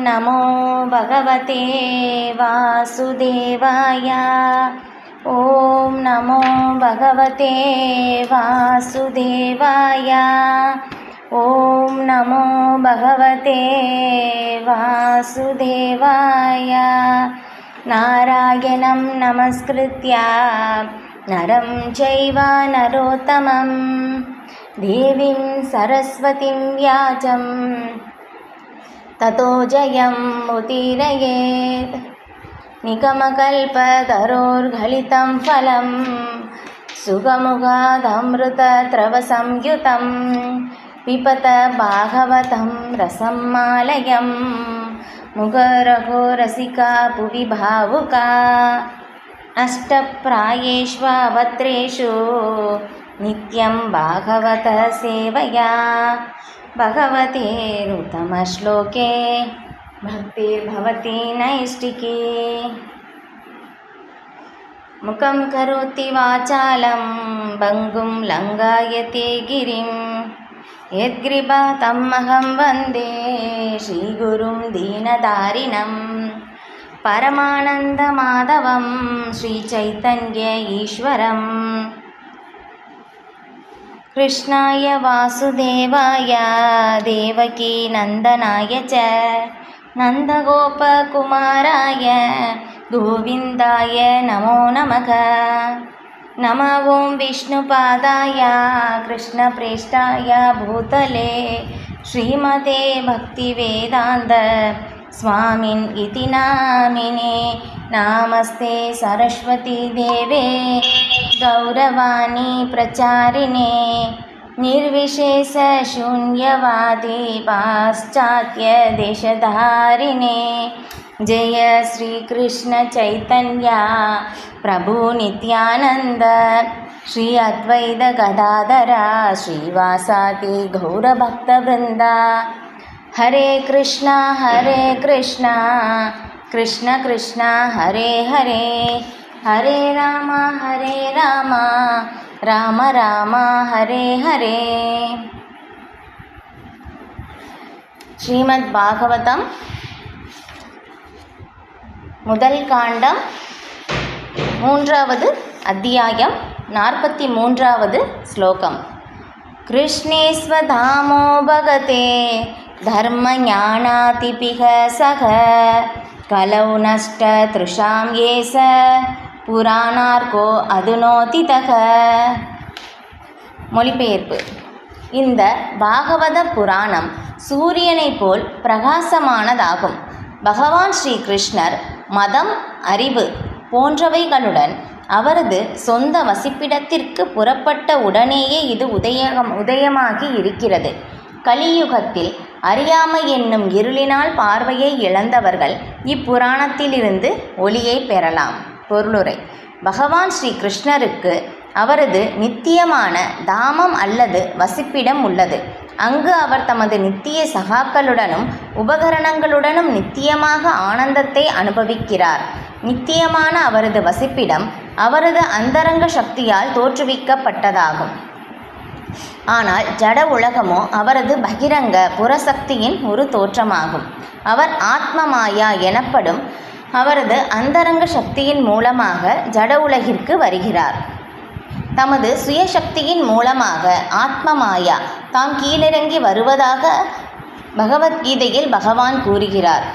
நமோ பகவதே வாசுதேவாய. ஓம் நமோ பகவதே வாசுதேவாய. ஓம் நமோ பகவதே வாசுதேவாய. நாராயணம் நமஸ்கிருத்யா நரம் சைவ நரோத்தமம் தேவீம் சரஸ்வதிம் வியாசம் ததோ ஜயம் உதீரயேத். நிகமகல்பதரோர்கலிதம் ஃபலம் சுகமுகாதம்ருதத்ரவசம்யுதம் பிபத பாகவதம் ரசம் மாலயம் முகரகோ ரசிகா புவி பாவுகா. அஷ்டப்ராயேஷ்வவத்ரேஷு நித்யம் பாகவத சேவையா பகவதேருத்தமஸ்லோகே பக்திர்பவதி நைஷ்டிகே. முகம் கரோதி வாசாலம் பங்கும் லங்காயதே கிரிம் யத்கிருபாதம் அஹம் வந்தே ஸ்ரீகுரும் தீனதாரிணம் பரமானந்த மாதவம் ஸ்ரீசைத்தன்ய ஈஸ்வரம். கிருஷ்ணாய வாசுதேவாய தேவகி நந்தனாய ச நந்தகோபகுமாராய கோவிந்தாய நமோ நமக. நம ஓம் விஷ்ணுபாதாய கிருஷ்ணப்ரேஷ்டாய பூதலே ஸ்ரீமதே பக்திவேதாந்த स्वामिन् इति नामिने. नामस्ते सरस्वती देवे गौरवाणी प्रचारिणे निर्विशेष शून्यवादी पाश्चात्य देशधारिणे. जय श्री कृष्ण चैतन्य प्रभु नित्यानंद श्री अद्वैत गदाधर श्रीवासादि गौरभक्तवृंदा. हरे कृष्णा कृष्ण कृष्ण हरे हरे हरे राम राम राम हरे हरे. ஸ்ரீமத் பாகவதம் முதல் காண்டம் 3வது அத்தியாயம் 43வது ஸ்லோகம். கிருஷ்ணேஸ்வதாமோ பகதே धर्मज्ञानातिपिह सह कलौ नष्ट तृषां येस पुराणार्को அதுனோதிதக. மொழிபெயர்ப்பு. இந்த பாகவத புராணம் சூரியனை போல் பிரகாசமானதாகும். பகவான் ஸ்ரீ கிருஷ்ணர் மதம், அறிவு போன்றவைகளுடன் அவரது சொந்த வசிப்பிடத்திற்கு புறப்பட்ட உடனேயே இது உதயமாகி இருக்கிறது. கலியுகத்தில் அறியாமை என்னும் இருளினால் பார்வையை இழந்தவர்கள் இப்புராணத்திலிருந்து ஒளியை பெறலாம். பொருளுரை. பகவான் ஸ்ரீ கிருஷ்ணருக்கு அவரது நித்தியமான தாமம் அல்லது வசிப்பிடம் உள்ளது. அங்கு அவர் தமது நித்திய சகாக்களுடனும் உபகரணங்களுடனும் நித்தியமாக ஆனந்தத்தை அனுபவிக்கிறார். நித்தியமான அவரது வசிப்பிடம் அவரது அந்தரங்க சக்தியால் தோற்றுவிக்கப்பட்டதாகும். ஆனால் ஜட உலகமோ அவரது பகிரங்க புறசக்தியின் ஒரு தோற்றமாகும். அவர் ஆத்மமாயா எனப்படும் அவரது அந்தரங்க சக்தியின் மூலமாக ஜட உலகிற்கு வருகிறார். தமது சுயசக்தியின் மூலமாக ஆத்மமாயா தாம் கீழிறங்கி வருவதாக பகவத்கீதையில் பகவான் கூறுகிறார்.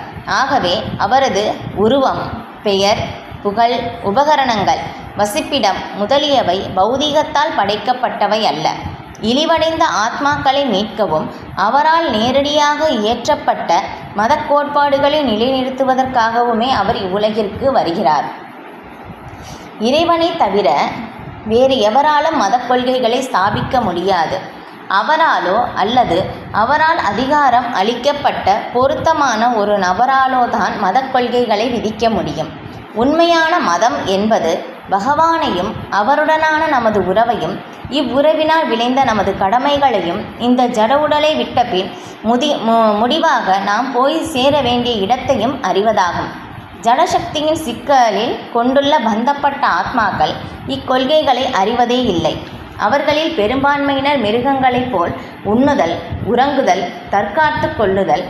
ஆகவே அவரது உருவம், பெயர், புகழ், உபகரணங்கள், வசிப்பிடம் முதலியவை பௌதீகத்தால் படைக்கப்பட்டவை அல்ல. இழிவடைந்த ஆத்மாக்களை மீட்கவும் அவரால் நேரடியாக இயற்றப்பட்ட மத கோட்பாடுகளை நிலைநிறுத்துவதற்காகவுமே அவர் இவ்வுலகிற்கு வருகிறார். இறைவனை தவிர வேறு எவராலும் மத கொள்கைகளை ஸ்தாபிக்க முடியாது. அவராலோ அல்லது அவரால் அதிகாரம் அளிக்கப்பட்ட பொருத்தமான ஒரு நபராலோ தான் மத கொள்கைகளை விதிக்க முடியும். உண்மையான மதம் என்பது பகவானையும் அவருடனான நமது உறவையும் இவ்வுறவினால் விளைந்த நமது கடமைகளையும் இந்த ஜட உடலை விட்ட பின் முடிவாக நாம் போய் சேர வேண்டிய இடத்தையும் அறிவதாகும். ஜடசக்தியின் சிக்கலில் கொண்டுள்ள பந்தப்பட்ட ஆத்மாக்கள் இக்கொள்கைகளை அறிவதே இல்லை. அவர்களில் பெரும்பான்மையினர் மிருகங்களைப் போல் உண்ணுதல், உறங்குதல், தற்காத்து கொள்ளுதல்,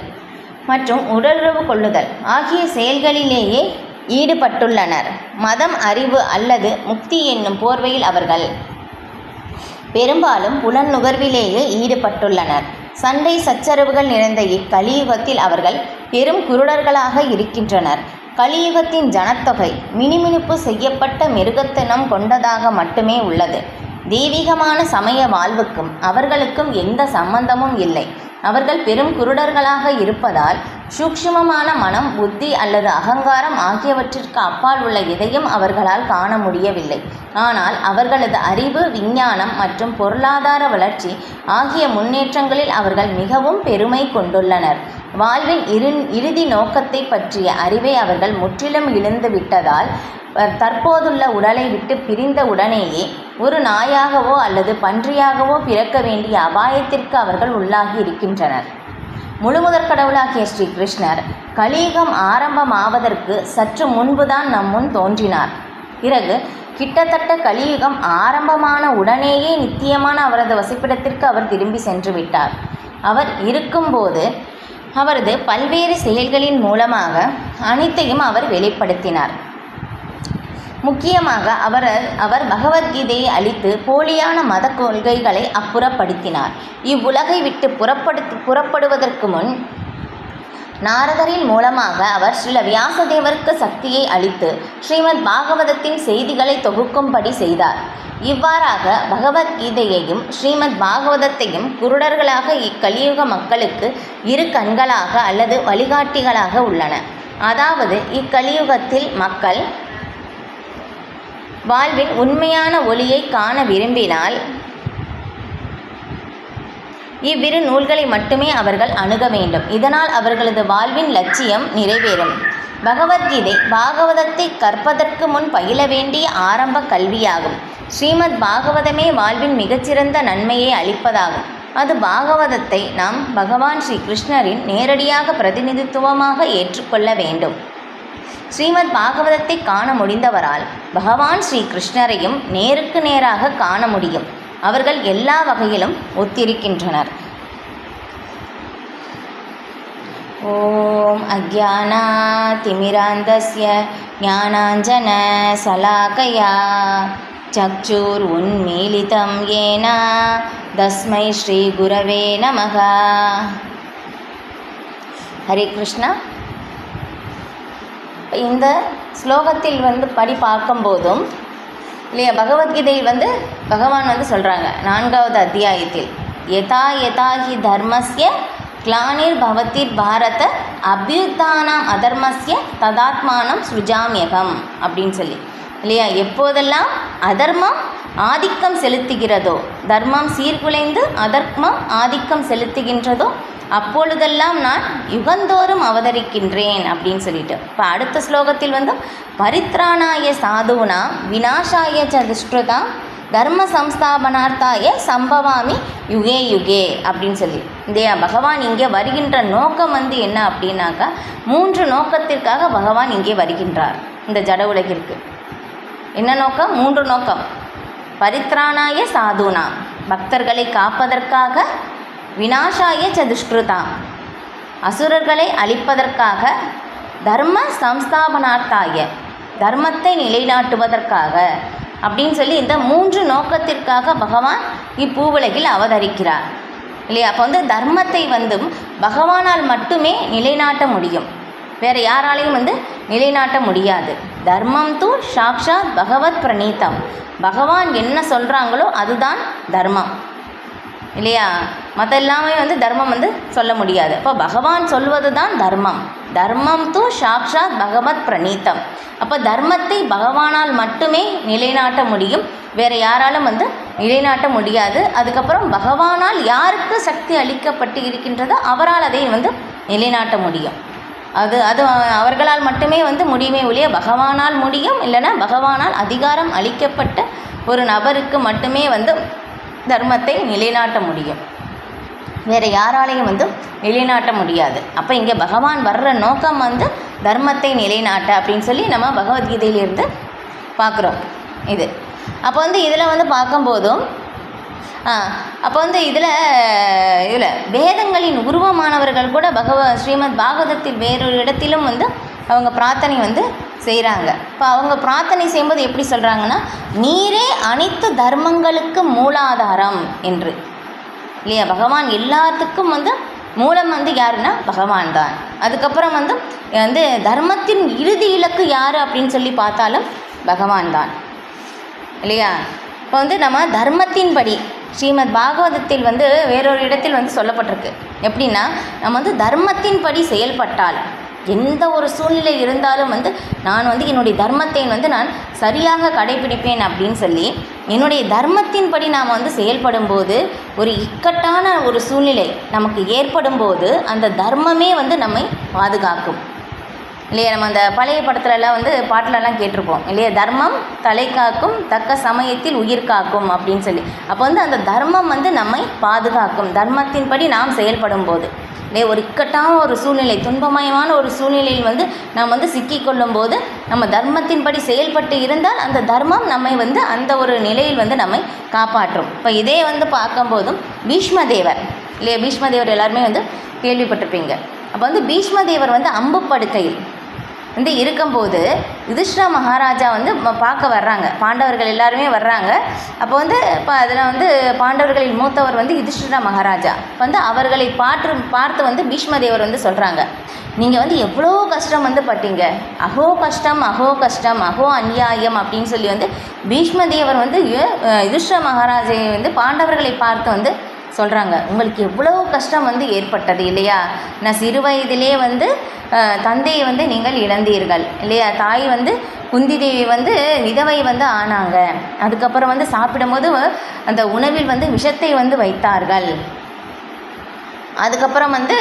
மற்றும் உடலுறவு கொள்ளுதல் ஆகிய செயல்களிலேயே ஈடுபட்டுள்ளனர். மதம், அறிவு அல்லது முக்தி என்னும் போர்வையில் அவர்கள் பெரும்பாலும் புலன் நுகர்விலேயே ஈடுபட்டுள்ளனர். சண்டை சச்சரவுகள் நிறைந்த இக்கலியுகத்தில் அவர்கள் பெரும் குருடர்களாக இருக்கின்றனர். கலியுகத்தின் ஜனத்தொகை மினுமினுப்பு செய்யப்பட்ட மிருகத்தனம் கொண்டதாக மட்டுமே உள்ளது. தெய்வீகமான சமய வாழ்வுக்கும் அவர்களுக்கும் எந்த சம்பந்தமும் இல்லை. அவர்கள் பெரும் குருடர்களாக இருப்பதால் சூக்ஷ்மமான மனம், புத்தி அல்லது அகங்காரம் ஆகியவற்றிற்கு அப்பால் உள்ள எதையும் அவர்களால் காண முடியவில்லை. ஆனால் அவர்களது அறிவு, விஞ்ஞானம் மற்றும் பொருளாதார வளர்ச்சி ஆகிய முன்னேற்றங்களில் அவர்கள் மிகவும் பெருமை கொண்டுள்ளனர். வாழ்வின் இறுதி நோக்கத்தை பற்றிய அறிவை அவர்கள் முற்றிலும் இழந்து விட்டதால் தற்போதுள்ள உடலை விட்டு பிரிந்த உடனேயே ஒரு நாயாகவோ அல்லது பன்றியாகவோ பிறக்க வேண்டிய அபாயத்திற்கு அவர்கள் உள்ளாகி இருக்கின்றனர். முழுமுதற் கடவுளாகிய ஸ்ரீ கிருஷ்ணர் கலியுகம் ஆரம்பமாவதற்கு சற்று முன்புதான் நம் முன் தோன்றினார். பிறகு கிட்டத்தட்ட கலியுகம் ஆரம்பமான உடனேயே நித்தியமான அவரது வசிப்பிடத்திற்கு அவர் திரும்பி சென்று விட்டார். அவர் இருக்கும்போது அவரது பல்வேறு செயல்களின் மூலமாக அனைத்தையும் அவர் வெளிப்படுத்தினார். முக்கியமாக அவர் பகவத்கீதையை அளித்து போலியான மத கொள்கைகளை அப்புறப்படுத்தினார். இவ்வுலகை விட்டு புறப்படுவதற்கு முன் நாரதரின் மூலமாக அவர் ஸ்ரீல வியாசதேவருக்கு சக்தியை அளித்து ஸ்ரீமத் பாகவதத்தின் செய்திகளை தொகுக்கும்படி செய்தார். இவ்வாறாக பகவத்கீதையையும் ஸ்ரீமத் பாகவதத்தையும் குருடர்களாக இக்கலியுக மக்களுக்கு இரு கண்களாக அல்லது வழிகாட்டிகளாக உள்ளன. அதாவது இக்கலியுகத்தில் மக்கள் வாழ்வின் உண்மையான ஒளியை காண விரும்பினால் இவ்விரு நூல்களை மட்டுமே அவர்கள் அணுக வேண்டும். இதனால் அவர்களது வாழ்வின் லட்சியம் நிறைவேறும். பகவத்கீதை பாகவதத்தை கற்பதற்கு முன் பயில வேண்டிய ஆரம்ப கல்வியாகும். ஸ்ரீமத் பாகவதமே வாழ்வின் மிகச்சிறந்த நன்மையை அளிப்பதாகும். அது பாகவதத்தை நாம் பகவான் ஸ்ரீ கிருஷ்ணரின் நேரடியாக பிரதிநிதித்துவமாக ஏற்றுக்கொள்ள வேண்டும். ஸ்ரீமத் பாகவதத்தை காண முடிந்தவரால் பகவான் ஸ்ரீ கிருஷ்ணரையும் நேருக்கு நேராக காண முடியும். அவர்கள் எல்லா வகையிலும் ஒத்திருக்கின்றனர். ஓம் அஜ்ஞானாதிமிராந்தஸ்ய ஞானாஞ்சன சலாகயா சக்ஷுர் உன்மீலிதம் ஏன தஸ்மை ஸ்ரீ குரவே நமக. ஹரே கிருஷ்ணா. இந்த ஸ்லோகத்தில் பார்க்கும்போதும் இல்லையா, பகவத்கீதையில் பகவான் சொல்கிறாங்க 4வது அத்தியாயத்தில் யதா யதா ஹி தர்மஸ்ய கிளானிர் பவதிர் பாரத அபியுத்தானாம் அதர்மஸ்ய ததாத்மானம் சுஜாமியகம் அப்படின்னு சொல்லி இல்லையா. எப்போதெல்லாம் அதர்மம் ஆதிக்கம் செலுத்துகிறதோ, தர்மம் சீர்குலைந்து அதர்மம் ஆதிக்கம் செலுத்துகின்றதோ அப்பொழுதெல்லாம் நான் யுகந்தோறும் அவதரிக்கின்றேன் அப்படின்னு சொல்லிட்டு. இப்போ அடுத்த ஸ்லோகத்தில் பரித்ராணாய சாதுனா விநாசாய ச துஷ்கிருதாம் தர்ம சம்ஸ்தாபனார்த்தாய சம்பவாமி யுகே யுகே அப்படின்னு சொல்லி இல்லையா. பகவான் இங்கே வருகின்ற நோக்கம் என்ன அப்படின்னாக்கா 3 நோக்கத்திற்காக பகவான் இங்கே வருகின்றார் இந்த ஜட உலகிற்கு. என்ன நோக்கம்? 3 நோக்கம். பரித்ராணாய சாதுனா பக்தர்களை காப்பதற்காக, விநாசாய ச துஷ்கிருதாம் அசுரர்களை அழிப்பதற்காக, தர்ம சம்ஸ்தாபனார்த்தாய தர்மத்தை நிலைநாட்டுவதற்காக அப்படின்னு சொல்லி இந்த 3 நோக்கத்திற்காக பகவான் இப்பூவுலகில் அவதரிக்கிறார் இல்லையா. அப்போ தர்மத்தை பகவானால் மட்டுமே நிலைநாட்ட முடியும். வேறு யாராலையும் நிலைநாட்ட முடியாது. தர்மம் தூ சாக்ஷாத் பகவத் பிரணீதம். பகவான் என்ன சொல்கிறாங்களோ அதுதான் தர்மம் இல்லையா. மற்ற எல்லாமே தர்மம் சொல்ல முடியாது. அப்போ பகவான் சொல்வது தான் தர்மம். தர்மம் தூ சாக்ஷாத் பகவத் பிரணீதம். அப்போ தர்மத்தை பகவானால் மட்டுமே நிலைநாட்ட முடியும். வேறு யாராலும் நிலைநாட்ட முடியாது. அதுக்கப்புறம் பகவானால் யாருக்கு சக்தி அளிக்கப்பட்டு இருக்கின்றதோ அவரால் அதை நிலைநாட்ட முடியும். அது அவர்களால் மட்டுமே முடியுமே ஒழிய பகவானால் முடியும். இல்லைன்னா பகவானால் அதிகாரம் அளிக்கப்பட்ட ஒரு நபருக்கு மட்டுமே தர்மத்தை நிலைநாட்ட முடியும். வேறு யாராலையும் நிலைநாட்ட முடியாது. அப்போ இங்கே பகவான் வர்ற நோக்கம் தர்மத்தை நிலைநாட்ட அப்படின்னு சொல்லி நம்ம பகவத்கீதையிலிருந்து பார்க்குறோம். இது அப்போ இதில் பார்க்கும்போதும் அப்போ வந்து இதில் வேதங்களின் உருவமானவர்கள் கூட ஸ்ரீமத் பாகவதத்தில் வேறொரு இடத்திலும் வந்து அவங்க பிரார்த்தனை வந்து செய்கிறாங்க. இப்போ அவங்க பிரார்த்தனை செய்யும்போது எப்படி சொல்கிறாங்கன்னா, நீரே அனைத்து தர்மங்களுக்கு மூலாதாரம் என்று, இல்லையா? பகவான் எல்லாத்துக்கும் வந்து மூலம் வந்து யாருன்னா பகவான் தான். அதுக்கப்புறம் வந்து தர்மத்தின் இறுதி இலக்கு யார் அப்படின்னு சொல்லி பார்த்தாலும் பகவான் தான், இல்லையா? இப்போ வந்து நம்ம தர்மத்தின்படி ஸ்ரீமத் பாகவதத்தில் வந்து வேறொரு இடத்தில் வந்து சொல்லப்பட்டிருக்கு. எப்படின்னா, நம்ம வந்து தர்மத்தின்படி செயல்பட்டால் எந்த ஒரு சூழ்நிலை இருந்தாலும் வந்து நான் வந்து என்னுடைய தர்மத்தை வந்து நான் சரியாக கடைபிடிப்பேன் அப்படின்னு சொல்லி என்னுடைய தர்மத்தின்படி நாம் வந்து செயல்படும் போது ஒரு இக்கட்டான ஒரு சூழ்நிலை நமக்கு ஏற்படும் போது அந்த தர்மமே வந்து நம்மை பாதுகாக்கும், இல்லையா? நம்ம அந்த பழைய படத்துலலாம் வந்து பாட்டிலெல்லாம் கேட்டிருப்போம், இல்லையா? தர்மம் தலை காக்கும், தக்க சமயத்தில் உயிர் காக்கும் அப்படின்னு சொல்லி. அப்போ வந்து அந்த தர்மம் வந்து நம்மை பாதுகாக்கும், தர்மத்தின்படி நாம் செயல்படும் போது, இல்லையா? ஒரு இக்கட்டான ஒரு சூழ்நிலை, துன்பமயமான ஒரு சூழ்நிலையில் வந்து நாம் வந்து சிக்கிக்கொள்ளும் போது நம்ம தர்மத்தின்படி செயல்பட்டு இருந்தால் அந்த தர்மம் நம்மை வந்து அந்த ஒரு நிலையில் வந்து நம்மை காப்பாற்றும். இப்போ இதே வந்து பார்க்கும்போதும் பீஷ்மதேவர், இல்லையா? பீஷ்மதேவர் எல்லாருமே வந்து கேள்விப்பட்டிருப்பீங்க. அப்போ வந்து பீஷ்மதேவர் வந்து அம்பு படுக்கையில் வந்து இருக்கும்போது யுதிஷ்டிர மகாராஜா வந்து பார்க்க வர்றாங்க, பாண்டவர்கள் எல்லாருமே வர்றாங்க. அப்போ வந்து இப்போ அதில் வந்து பாண்டவர்களில் மூத்தவர் வந்து யுதிஷ்டிர மகாராஜா வந்து அவர்களை பார்த்து வந்து பீஷ்மதேவர் வந்து சொல்கிறாங்க, நீங்கள் வந்து எவ்வளோ கஷ்டம் வந்து பட்டீங்க, அஹோ கஷ்டம் அஹோ கஷ்டம் அஹோ அநியாயம் அப்படின்னு சொல்லி வந்து பீஷ்மதேவர் வந்து யுதிஷ்டிர மகாராஜை வந்து பாண்டவர்களை பார்த்து வந்து சொல்கிறாங்க, உங்களுக்கு எவ்வளோ கஷ்டம் வந்து ஏற்பட்டது, இல்லையா? நான் சிறு வயதிலே வந்து தந்தையை வந்து நீங்கள் இழந்தீர்கள், இல்லையா? தாய் வந்து குந்தி தேவி வந்து விதவை வந்து ஆனாங்க. அதுக்கப்புறம் வந்து சாப்பிடும்போது அந்த உணவில் வந்து விஷத்தை வந்து வைத்தார்கள். அதுக்கப்புறம் வந்து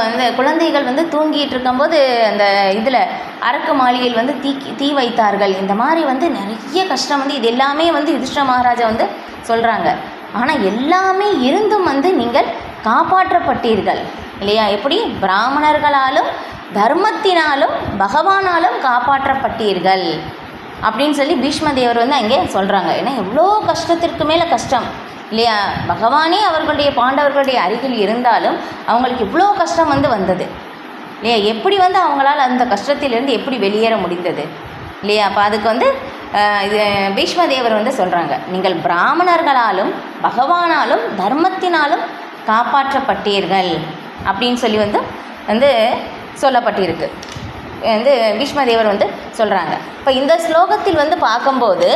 அந்த குழந்தைகள் வந்து தூங்கிட்டு இருக்கும்போது அந்த இதில் அரக்கு மாளிகையில் வந்து தீ வைத்தார்கள். இந்த மாதிரி வந்து நிறைய கஷ்டம் வந்து இது எல்லாமே வந்து யுதிஷ்டிர மகாராஜா வந்து சொல்கிறாங்க. ஆனால் எல்லாமே இருந்தும் வந்து நீங்கள் காப்பாற்றப்பட்டீர்கள், இல்லையா? எப்படி? பிராமணர்களாலும் தர்மத்தினாலும் பகவானாலும் காப்பாற்றப்பட்டீர்கள் அப்படின்னு சொல்லி பீஷ்மதேவர் வந்து அங்கே சொல்கிறாங்க. ஏன்னா எவ்வளோ கஷ்டத்திற்கு மேலே கஷ்டம், இல்லையா? பகவானே அவர்களுடைய பாண்டவர்களுடைய அருகில் இருந்தாலும் அவங்களுக்கு இவ்வளோ கஷ்டம் வந்து வந்தது, இல்லையா? எப்படி வந்து அவங்களால் அந்த கஷ்டத்திலிருந்து எப்படி வெளியேற முடிந்தது, இல்லையா? அப்போ அதுக்கு வந்து இது பீஷ்மதேவர் வந்து சொல்கிறாங்க, நீங்கள் பிராமணர்களாலும் பகவானாலும் தர்மத்தினாலும் காப்பாற்றப்பட்டீர்கள் அப்படின்னு சொல்லி வந்து சொல்லப்பட்டிருக்கு. வந்து பீஷ்மதேவர் வந்து சொல்கிறாங்க. இப்போ இந்த ஸ்லோகத்தில் வந்து பார்க்கும்போது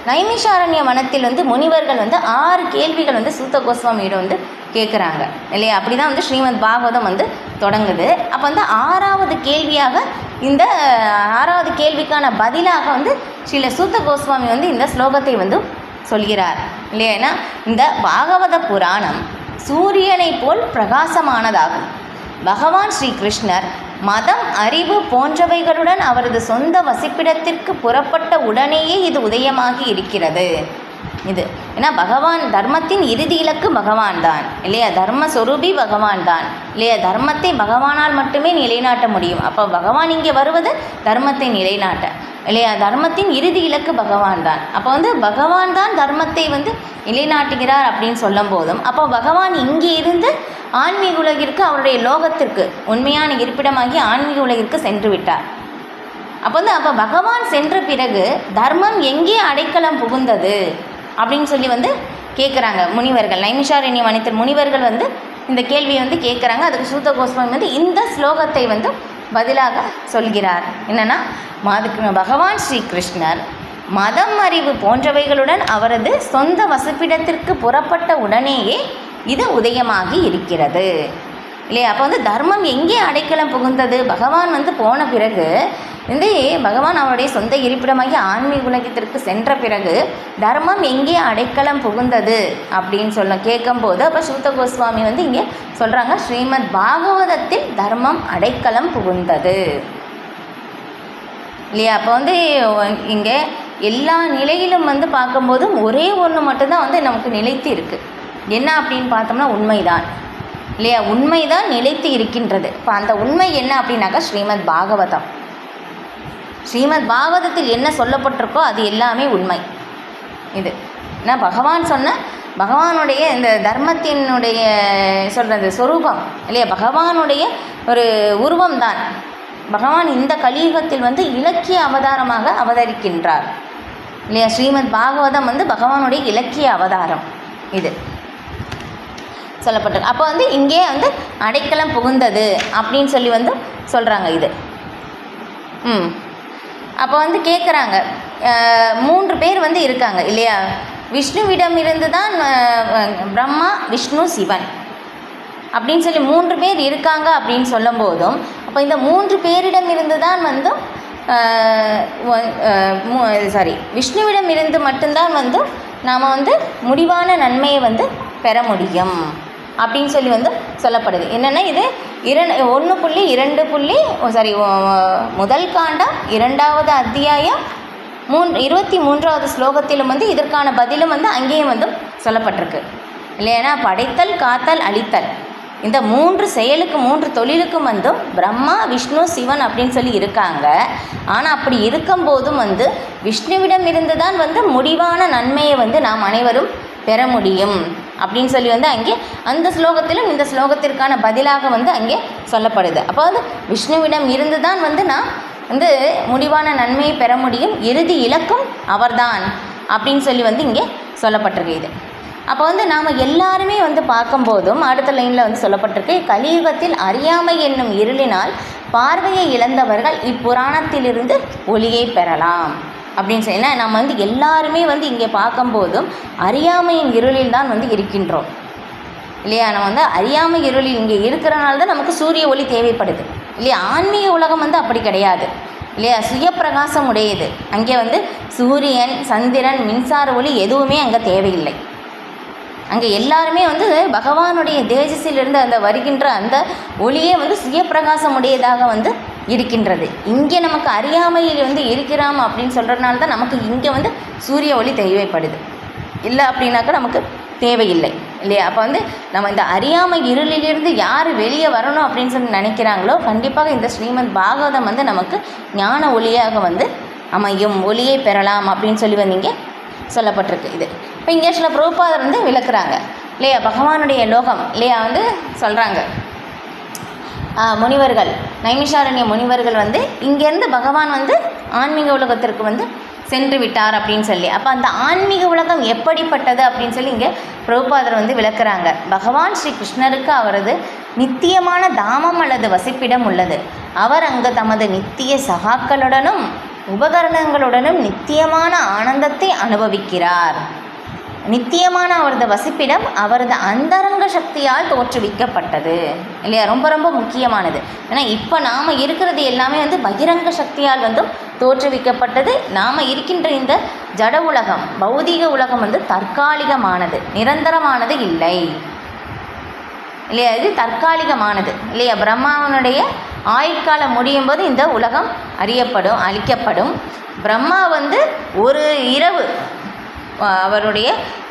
நைமிஷாரண்ய வனத்தில் வந்து முனிவர்கள் வந்து 6 கேள்விகள் வந்து சூத கோஸ்வாமியிடம் வந்து கேட்குறாங்க, இல்லையா? அப்படி தான் வந்து ஸ்ரீமத் பாகவதம் வந்து தொடங்குது. அப்போ வந்து 6வது கேள்வியாக இந்த 6வது கேள்விக்கான பதிலாக வந்து ஸ்ரீல சூத கோஸ்வாமி வந்து இந்த ஸ்லோகத்தை வந்து சொல்கிறார், இல்லையா? ஏன்னா இந்த பாகவத புராணம் சூரியனை போல் பிரகாசமானதாகும். பகவான் ஸ்ரீ கிருஷ்ணர் மதம், அறிவு போன்றவைகளுடன் அவரது சொந்த வசிப்பிடத்திற்கு புறப்பட்ட உடனேயே இது உதயமாகி இருக்கிறது. இது ஏன்னா பகவான் தர்மத்தின் இறுதி இலக்கு பகவான் தான், இல்லையா? தர்மஸ்வரூபி பகவான் தான், இல்லையா? தர்மத்தை பகவானால் மட்டுமே நிலைநாட்ட முடியும். அப்போ பகவான் இங்கே வருவது தர்மத்தை நிலைநாட்ட, இல்லையா? தர்மத்தின் இறுதி இலக்கு பகவான் தான். அப்போ வந்து பகவான் தான் தர்மத்தை வந்து நிலைநாட்டுகிறார் அப்படின்னு சொல்லும் போதும் அப்போ பகவான் இங்கே இருந்து ஆன்மீக உலகிற்கு, அவருடைய லோகத்திற்கு, உண்மையான இருப்பிடமாகி ஆன்மீக உலகிற்கு சென்று விட்டார். அப்போ பகவான் சென்ற பிறகு தர்மம் எங்கே அடைக்கலம் புகுந்தது அப்படின்னு சொல்லி வந்து கேட்குறாங்க முனிவர்கள். நைமிஷாரண்ய வனத்தில் முனிவர்கள் வந்து இந்த கேள்வியை வந்து கேட்குறாங்க. அதுக்கு சூத கோஸ்வாமி வந்து இந்த ஸ்லோகத்தை வந்து பதிலாக சொல்கிறார். என்னென்னா, பகவான் ஸ்ரீ கிருஷ்ணர் மதம், அறிவு போன்றவைகளுடன் அவரது சொந்த வசிப்பிடத்திற்கு புறப்பட்ட உடனேயே இது உதயமாகி இருக்கிறது, இல்லையா? அப்போ வந்து தர்மம் எங்கே அடைக்கலம் புகுந்தது? பகவான் வந்து போன பிறகு வந்து பகவான் அவருடைய சொந்த இருப்பிடமாகி ஆன்மீக உலகத்திற்கு சென்ற பிறகு தர்மம் எங்கே அடைக்கலம் புகுந்தது அப்படின்னு கேட்கும்போது அப்போ சூத கோஸ்வாமி வந்து இங்கே சொல்கிறாங்க, ஸ்ரீமத் பாகவதத்தில் தர்மம் அடைக்கலம் புகுந்தது, இல்லையா? அப்போ வந்து இங்கே எல்லா நிலையிலும் வந்து பார்க்கும்போதும் ஒரே ஒன்று மட்டும்தான் வந்து நமக்கு நிலைத்து இருக்குது. என்ன அப்படின்னு பார்த்தோம்னா உண்மைதான், இல்லையா? உண்மைதான் நிலைத்து இருக்கின்றது. இப்போ அந்த உண்மை என்ன அப்படின்னாக்கா ஸ்ரீமத் பாகவதம். ஸ்ரீமத் பாகவதத்தில் என்ன சொல்லப்பட்டிருக்கோ அது எல்லாமே உண்மை. இது ஏன்னா பகவான் சொன்ன பகவானுடைய இந்த தர்மத்தினுடைய சொல்கிறது சொரூபம் இல்லையா, பகவானுடைய ஒரு உருவம் தான். பகவான் இந்த கலியுகத்தில் வந்து இலக்கிய அவதாரமாக அவதரிக்கின்றார் இல்லையா. ஸ்ரீமத் பாகவதம் வந்து பகவானுடைய இலக்கிய அவதாரம் இது சொல்லப்பட்டிருக்கு. அப்போ வந்து இங்கே வந்து அடைக்கலம் புகுந்தது அப்படின்னு சொல்லி வந்து சொல்கிறாங்க இது. அப்போ வந்து கேட்குறாங்க, 3 பேர் வந்து இருக்காங்க இல்லையா, விஷ்ணுவிடம் இருந்து தான் பிரம்மா விஷ்ணு சிவன் அப்படின்னு சொல்லி 3 பேர் இருக்காங்க அப்படின்னு சொல்லும் போதும், அப்போ இந்த 3 பேரிடம் இருந்து தான் வந்து விஷ்ணுவிடம் இருந்து மட்டும்தான் வந்து நாம் வந்து முடிவான நன்மையை வந்து பெற முடியும் அப்படின்னு சொல்லி வந்து சொல்லப்படுது. என்னென்னா இது 1.2 முதல் காண்டம் 2வது அத்தியாயம் 23வது ஸ்லோகத்திலும் வந்து இதற்கான பதிலும் வந்து அங்கேயும் வந்து சொல்லப்பட்டிருக்கு இல்லையா. படைத்தல், காத்தல், அழித்தல் இந்த 3 செயலுக்கு 3 தொழிலுக்கும் வந்து பிரம்மா விஷ்ணு சிவன் அப்படின்னு சொல்லி இருக்காங்க. ஆனால் அப்படி இருக்கும்போதும் வந்து விஷ்ணுவிடம் இருந்து தான் வந்து முடிவான நன்மையை வந்து நாம் அனைவரும் பெற முடியும் அப்படின்னு சொல்லி வந்து அங்கே அந்த ஸ்லோகத்திலும் இந்த ஸ்லோகத்திற்கான பதிலாக வந்து அங்கே சொல்லப்படுது. அப்போ வந்து விஷ்ணுவிடம் இருந்து தான் வந்து நான் வந்து முடிவான நன்மையை பெற முடியும், இறுதி இலக்கும் அவர்தான் அப்படின்னு சொல்லி வந்து இங்கே சொல்லப்பட்டிருக்கு இது. அப்போ வந்து நாம் எல்லாருமே வந்து பார்க்கும்போதும் அடுத்த லைனில் வந்து சொல்லப்பட்டிருக்கு, கலியுகத்தில் அறியாமை என்னும் இருளினால் பார்வையை இழந்தவர்கள் இப்புராணத்திலிருந்து ஒளியை பெறலாம் அப்படின்னு சொல்லி நம்ம வந்து எல்லாருமே வந்து இங்கே பார்க்கும்போதும் அறியாமையின் இருளில் தான் வந்து இருக்கின்றோம் இல்லையா. நம்ம வந்து அறியாமை இருளில் இங்கே இருக்கிறனால தான் நமக்கு சூரிய ஒளி தேவைப்படுது இல்லையா. ஆன்மீக உலகம் வந்து அப்படி கிடையாது இல்லையா, சுயப்பிரகாசம் உடையது. அங்கே வந்து சூரியன், சந்திரன், மின்சார ஒளி எதுவுமே அங்கே தேவையில்லை. அங்கே எல்லாருமே வந்து பகவானுடைய தேஜஸிலிருந்து அந்த வருகின்ற அந்த ஒளியே வந்து சுயப்பிரகாசம் உடையதாக வந்து இருக்கின்றது. இங்கே நமக்கு அறியாமையில் வந்து இருக்கிறோம் அப்படின்னு சொல்கிறதுனால தான் நமக்கு இங்கே வந்து சூரிய ஒளி தேவைப்படுது. இல்லை அப்படின்னாக்கா நமக்கு தேவையில்லை இல்லையா. அப்போ வந்து நம்ம இந்த அறியாமை இருளிலிருந்து யார் வெளியே வரணும் அப்படின்னு சொல்லி நினைக்கிறாங்களோ கண்டிப்பாக இந்த ஸ்ரீமத் பாகவதம் வந்து நமக்கு ஞான ஒளியாக வந்து அமையும், ஒளியை பெறலாம் அப்படின்னு சொல்லி வந்து இங்கே சொல்லப்பட்டிருக்கு இது. இப்போ இங்கே சில பிரபுபாதர் வந்து விளக்குறாங்க இல்லையா, பகவானுடைய லோகம் இல்லையா வந்து சொல்கிறாங்க. முனிவர்கள், நைமிஷாரண்ய முனிவர்கள் வந்து இங்கேருந்து பகவான் வந்து ஆன்மீக உலகத்திற்கு வந்து சென்று விட்டார் அப்படின்னு சொல்லி. அப்போ அந்த ஆன்மீக உலகம் எப்படிப்பட்டது அப்படின்னு சொல்லி இங்கே பிரபுபாதர் வந்து விளக்குறாங்க. பகவான் ஸ்ரீ கிருஷ்ணருக்கு அவரது நித்தியமான தாமம் அல்லது வசிப்பிடம் உள்ளது. அவர் அங்கு தமது நித்திய சகாக்களுடனும் உபகரணங்களுடனும் நித்தியமான ஆனந்தத்தை அனுபவிக்கிறார். நித்தியமான அவரது வசிப்பிடம் அவரது அந்தரங்க சக்தியால் தோற்றுவிக்கப்பட்டது இல்லையா. ரொம்ப ரொம்ப முக்கியமானது. ஏன்னா இப்போ நாம் இருக்கிறது எல்லாமே வந்து பகிரங்க சக்தியால் வந்து தோற்றுவிக்கப்பட்டது. நாம் இருக்கின்ற இந்த ஜட உலகம், பௌதீக உலகம் வந்து தற்காலிகமானது, நிரந்தரமானது இல்லை இல்லையா. இது தற்காலிகமானது இல்லையா. பிரம்மாவனுடைய ஆயுட்காலம் முடியும் போது இந்த உலகம் அழிக்கப்படும். பிரம்மா வந்து ஒரு இரவு, அவருடைய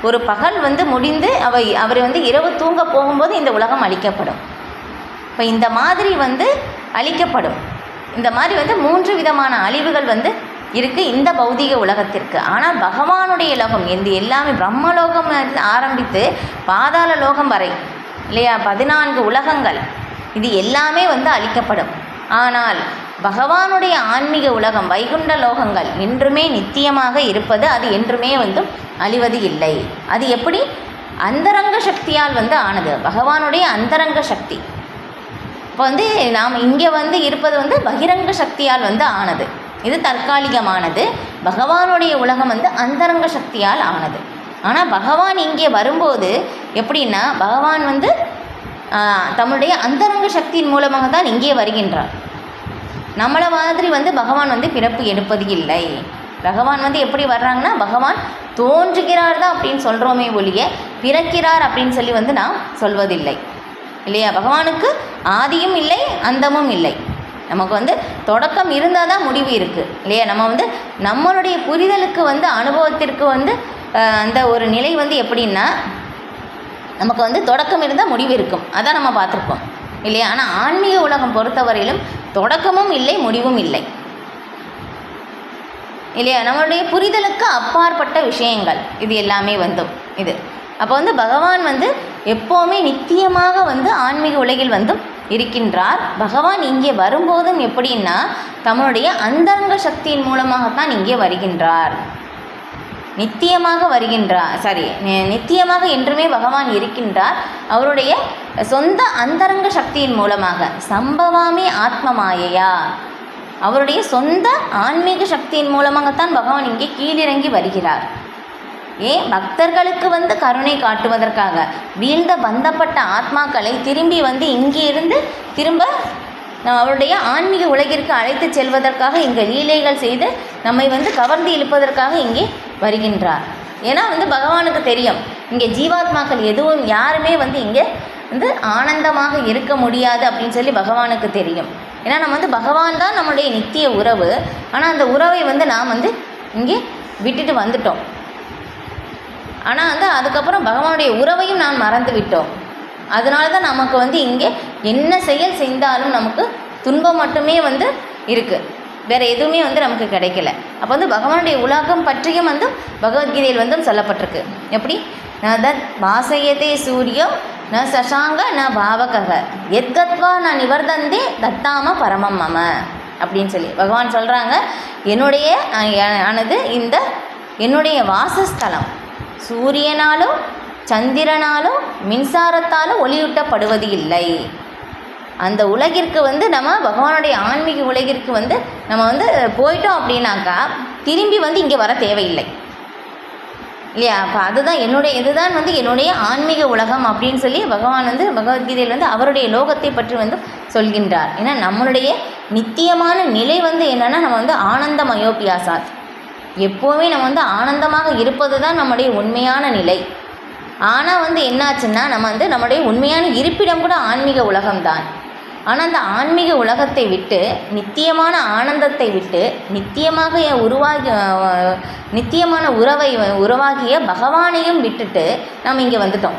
ஒரு பகல் வந்து முடிந்து அவர் வந்து இரவு தூங்க போகும்போது இந்த உலகம் அழிக்கப்படும். இப்போ இந்த மாதிரி வந்து அழிக்கப்படும். இந்த மாதிரி வந்து 3 விதமான அழிவுகள் வந்து இருக்குது இந்த பௌதீக உலகத்திற்கு. ஆனால் பகவானுடைய லோகம் இந்த எல்லாமே பிரம்மலோகம் ஆரம்பித்து பாதாள லோகம் வரை இல்லையா, 14 உலகங்கள் இது எல்லாமே வந்து அழிக்கப்படும். ஆனால் பகவானுடைய ஆன்மீக உலகம், வைகுண்ட லோகங்கள் என்றுமே நித்தியமாக இருப்பது, அது என்றுமே வந்து அழிவது இல்லை. அது எப்படி? அந்தரங்க சக்தியால் வந்து ஆனது, பகவானுடைய அந்தரங்க சக்தி. இப்போ வந்து நாம் இங்கே வந்து இருப்பது வந்து பகிரங்க சக்தியால் வந்து ஆனது. இது தற்காலிகமானது. பகவானுடைய உலகம் வந்து அந்தரங்க சக்தியால் ஆனது. ஆனால் பகவான் இங்கே வரும்போது எப்படின்னா, பகவான் வந்து தம்முடைய அந்தரங்க சக்தியின் மூலமாக தான் இங்கே வருகின்றார். நம்மளை மாதிரி வந்து பகவான் வந்து பிறப்பு எடுப்பது இல்லை. பகவான் வந்து எப்படி வர்றாங்கன்னா, பகவான் தோன்றுகிறார் தான் அப்படின்னு சொல்கிறோமே ஒழிய பிறக்கிறார் அப்படின்னு சொல்லி வந்து நாம் சொல்வதில்லை இல்லையா. பகவானுக்கு ஆதியும் இல்லை, அந்தமும் இல்லை. நமக்கு வந்து தொடக்கம் இருந்தால் தான் முடிவு இருக்குது இல்லையா. நம்ம வந்து நம்மளுடைய புரிதலுக்கு வந்து அனுபவத்திற்கு வந்து அந்த ஒரு நிலை வந்து எப்படின்னா, நமக்கு வந்து தொடக்கம் இருந்தால் முடிவு இருக்கும், அதான் நம்ம பார்த்துருப்போம் இல்லையா. ஆனால் ஆன்மீக உலகம் பொறுத்தவரையிலும் தொடக்கமும் இல்லை, முடிவும் இல்லை இல்லையா. நம்மளுடைய புரிதலுக்கு அப்பாற்பட்ட விஷயங்கள் இது எல்லாமே வந்தும் இது. அப்போ வந்து பகவான் வந்து எப்போவுமே நித்தியமாக வந்து ஆன்மீக உலகில் வந்து இருக்கின்றார். பகவான் இங்கே வரும்போதும் எப்படின்னா தம்முடைய அந்தரங்க சக்தியின் மூலமாகத்தான் இங்கே வருகின்றார். நித்தியமாக என்றுமே பகவான் இருக்கின்றார். அவருடைய சொந்த அந்தரங்க சக்தியின் மூலமாக சம்பவாமி ஆத்மமாயையா, அவருடைய சொந்த ஆன்மீக சக்தியின் மூலமாகத்தான் பகவான் இங்கே கீழிறங்கி வருகிறார். ஏன் பக்தர்களுக்கு வந்து கருணை காட்டுவதற்காக, வீழ்ந்த பந்தப்பட்ட ஆத்மாக்களை திரும்பி வந்து இங்கே இருந்து திரும்ப அவருடைய ஆன்மீக உலகிற்கு அழைத்து செல்வதற்காக இங்கே லீலைகள் செய்து நம்மை வந்து கவர்ந்து இழுப்பதற்காக இங்கே வருகின்றார். ஏன்னா வந்து பகவானுக்கு தெரியும் இங்கே ஜீவாத்மாக்கள் எதுவும் யாருமே வந்து இங்கே வந்து ஆனந்தமாக இருக்க முடியாது அப்படின்னு சொல்லி பகவானுக்கு தெரியும். ஏன்னா நம்ம வந்து பகவான் தான் நம்முடைய நித்திய உறவு. ஆனால் அந்த உறவை வந்து நாம் வந்து இங்கே விட்டுட்டு வந்துட்டோம். ஆனால் வந்து அதுக்கப்புறம் பகவானுடைய உறவையும் நாம் மறந்து விட்டோம். அதனால தான் நமக்கு வந்து இங்கே என்ன செயல் செய்தாலும் நமக்கு துன்பம் மட்டுமே வந்து இருக்குது, வேறு எதுவுமே வந்து நமக்கு கிடைக்கல. அப்போ வந்து பகவானுடைய உலகம் பற்றியும் வந்து பகவத்கீதையில் வந்து சொல்லப்பட்டிருக்கு. எப்படி தத் வாசயதே சூரியம் ந சசாங்க ந பாவகக எத்கத்வா நான் நிவர்தந்தே தத்தாம பரமம் மம அப்படின்னு சொல்லி பகவான் சொல்கிறாங்க. என்னுடைய வாசஸ்தலம் சூரியனாலும் சந்திரனாலும் மின்சாரத்தாலும் ஒளியூட்டப்படுவது இல்லை. அந்த உலகிற்கு வந்து நம்ம பகவானுடைய ஆன்மீக உலகிற்கு வந்து நம்ம வந்து போயிட்டோம் அப்படின்னாக்கா திரும்பி வந்து இங்கே வர தேவையில்லை இல்லையா? அப்போ அதுதான் இதுதான் வந்து என்னுடைய ஆன்மீக உலகம் அப்படின்னு சொல்லி பகவான் வந்து பகவத்கீதையில் வந்து அவருடைய லோகத்தை பற்றி வந்து சொல்கின்றார். ஏன்னா நம்மளுடைய நித்தியமான நிலை வந்து என்னென்னா நம்ம வந்து ஆனந்தமயோபியாசாத், எப்போவுமே நம்ம வந்து ஆனந்தமாக இருப்பது தான் நம்முடைய உண்மையான நிலை. ஆனால் வந்து என்னாச்சுன்னா நம்ம வந்து நம்முடைய உண்மையான இருப்பிடம் கூட ஆன்மீக உலகம்தான். ஆனால் அந்த ஆன்மீக உலகத்தை விட்டு நித்தியமான ஆனந்தத்தை விட்டு நித்தியமான உறவாகிய பகவானையும் விட்டுட்டு நாம் இங்கே வந்துட்டோம்.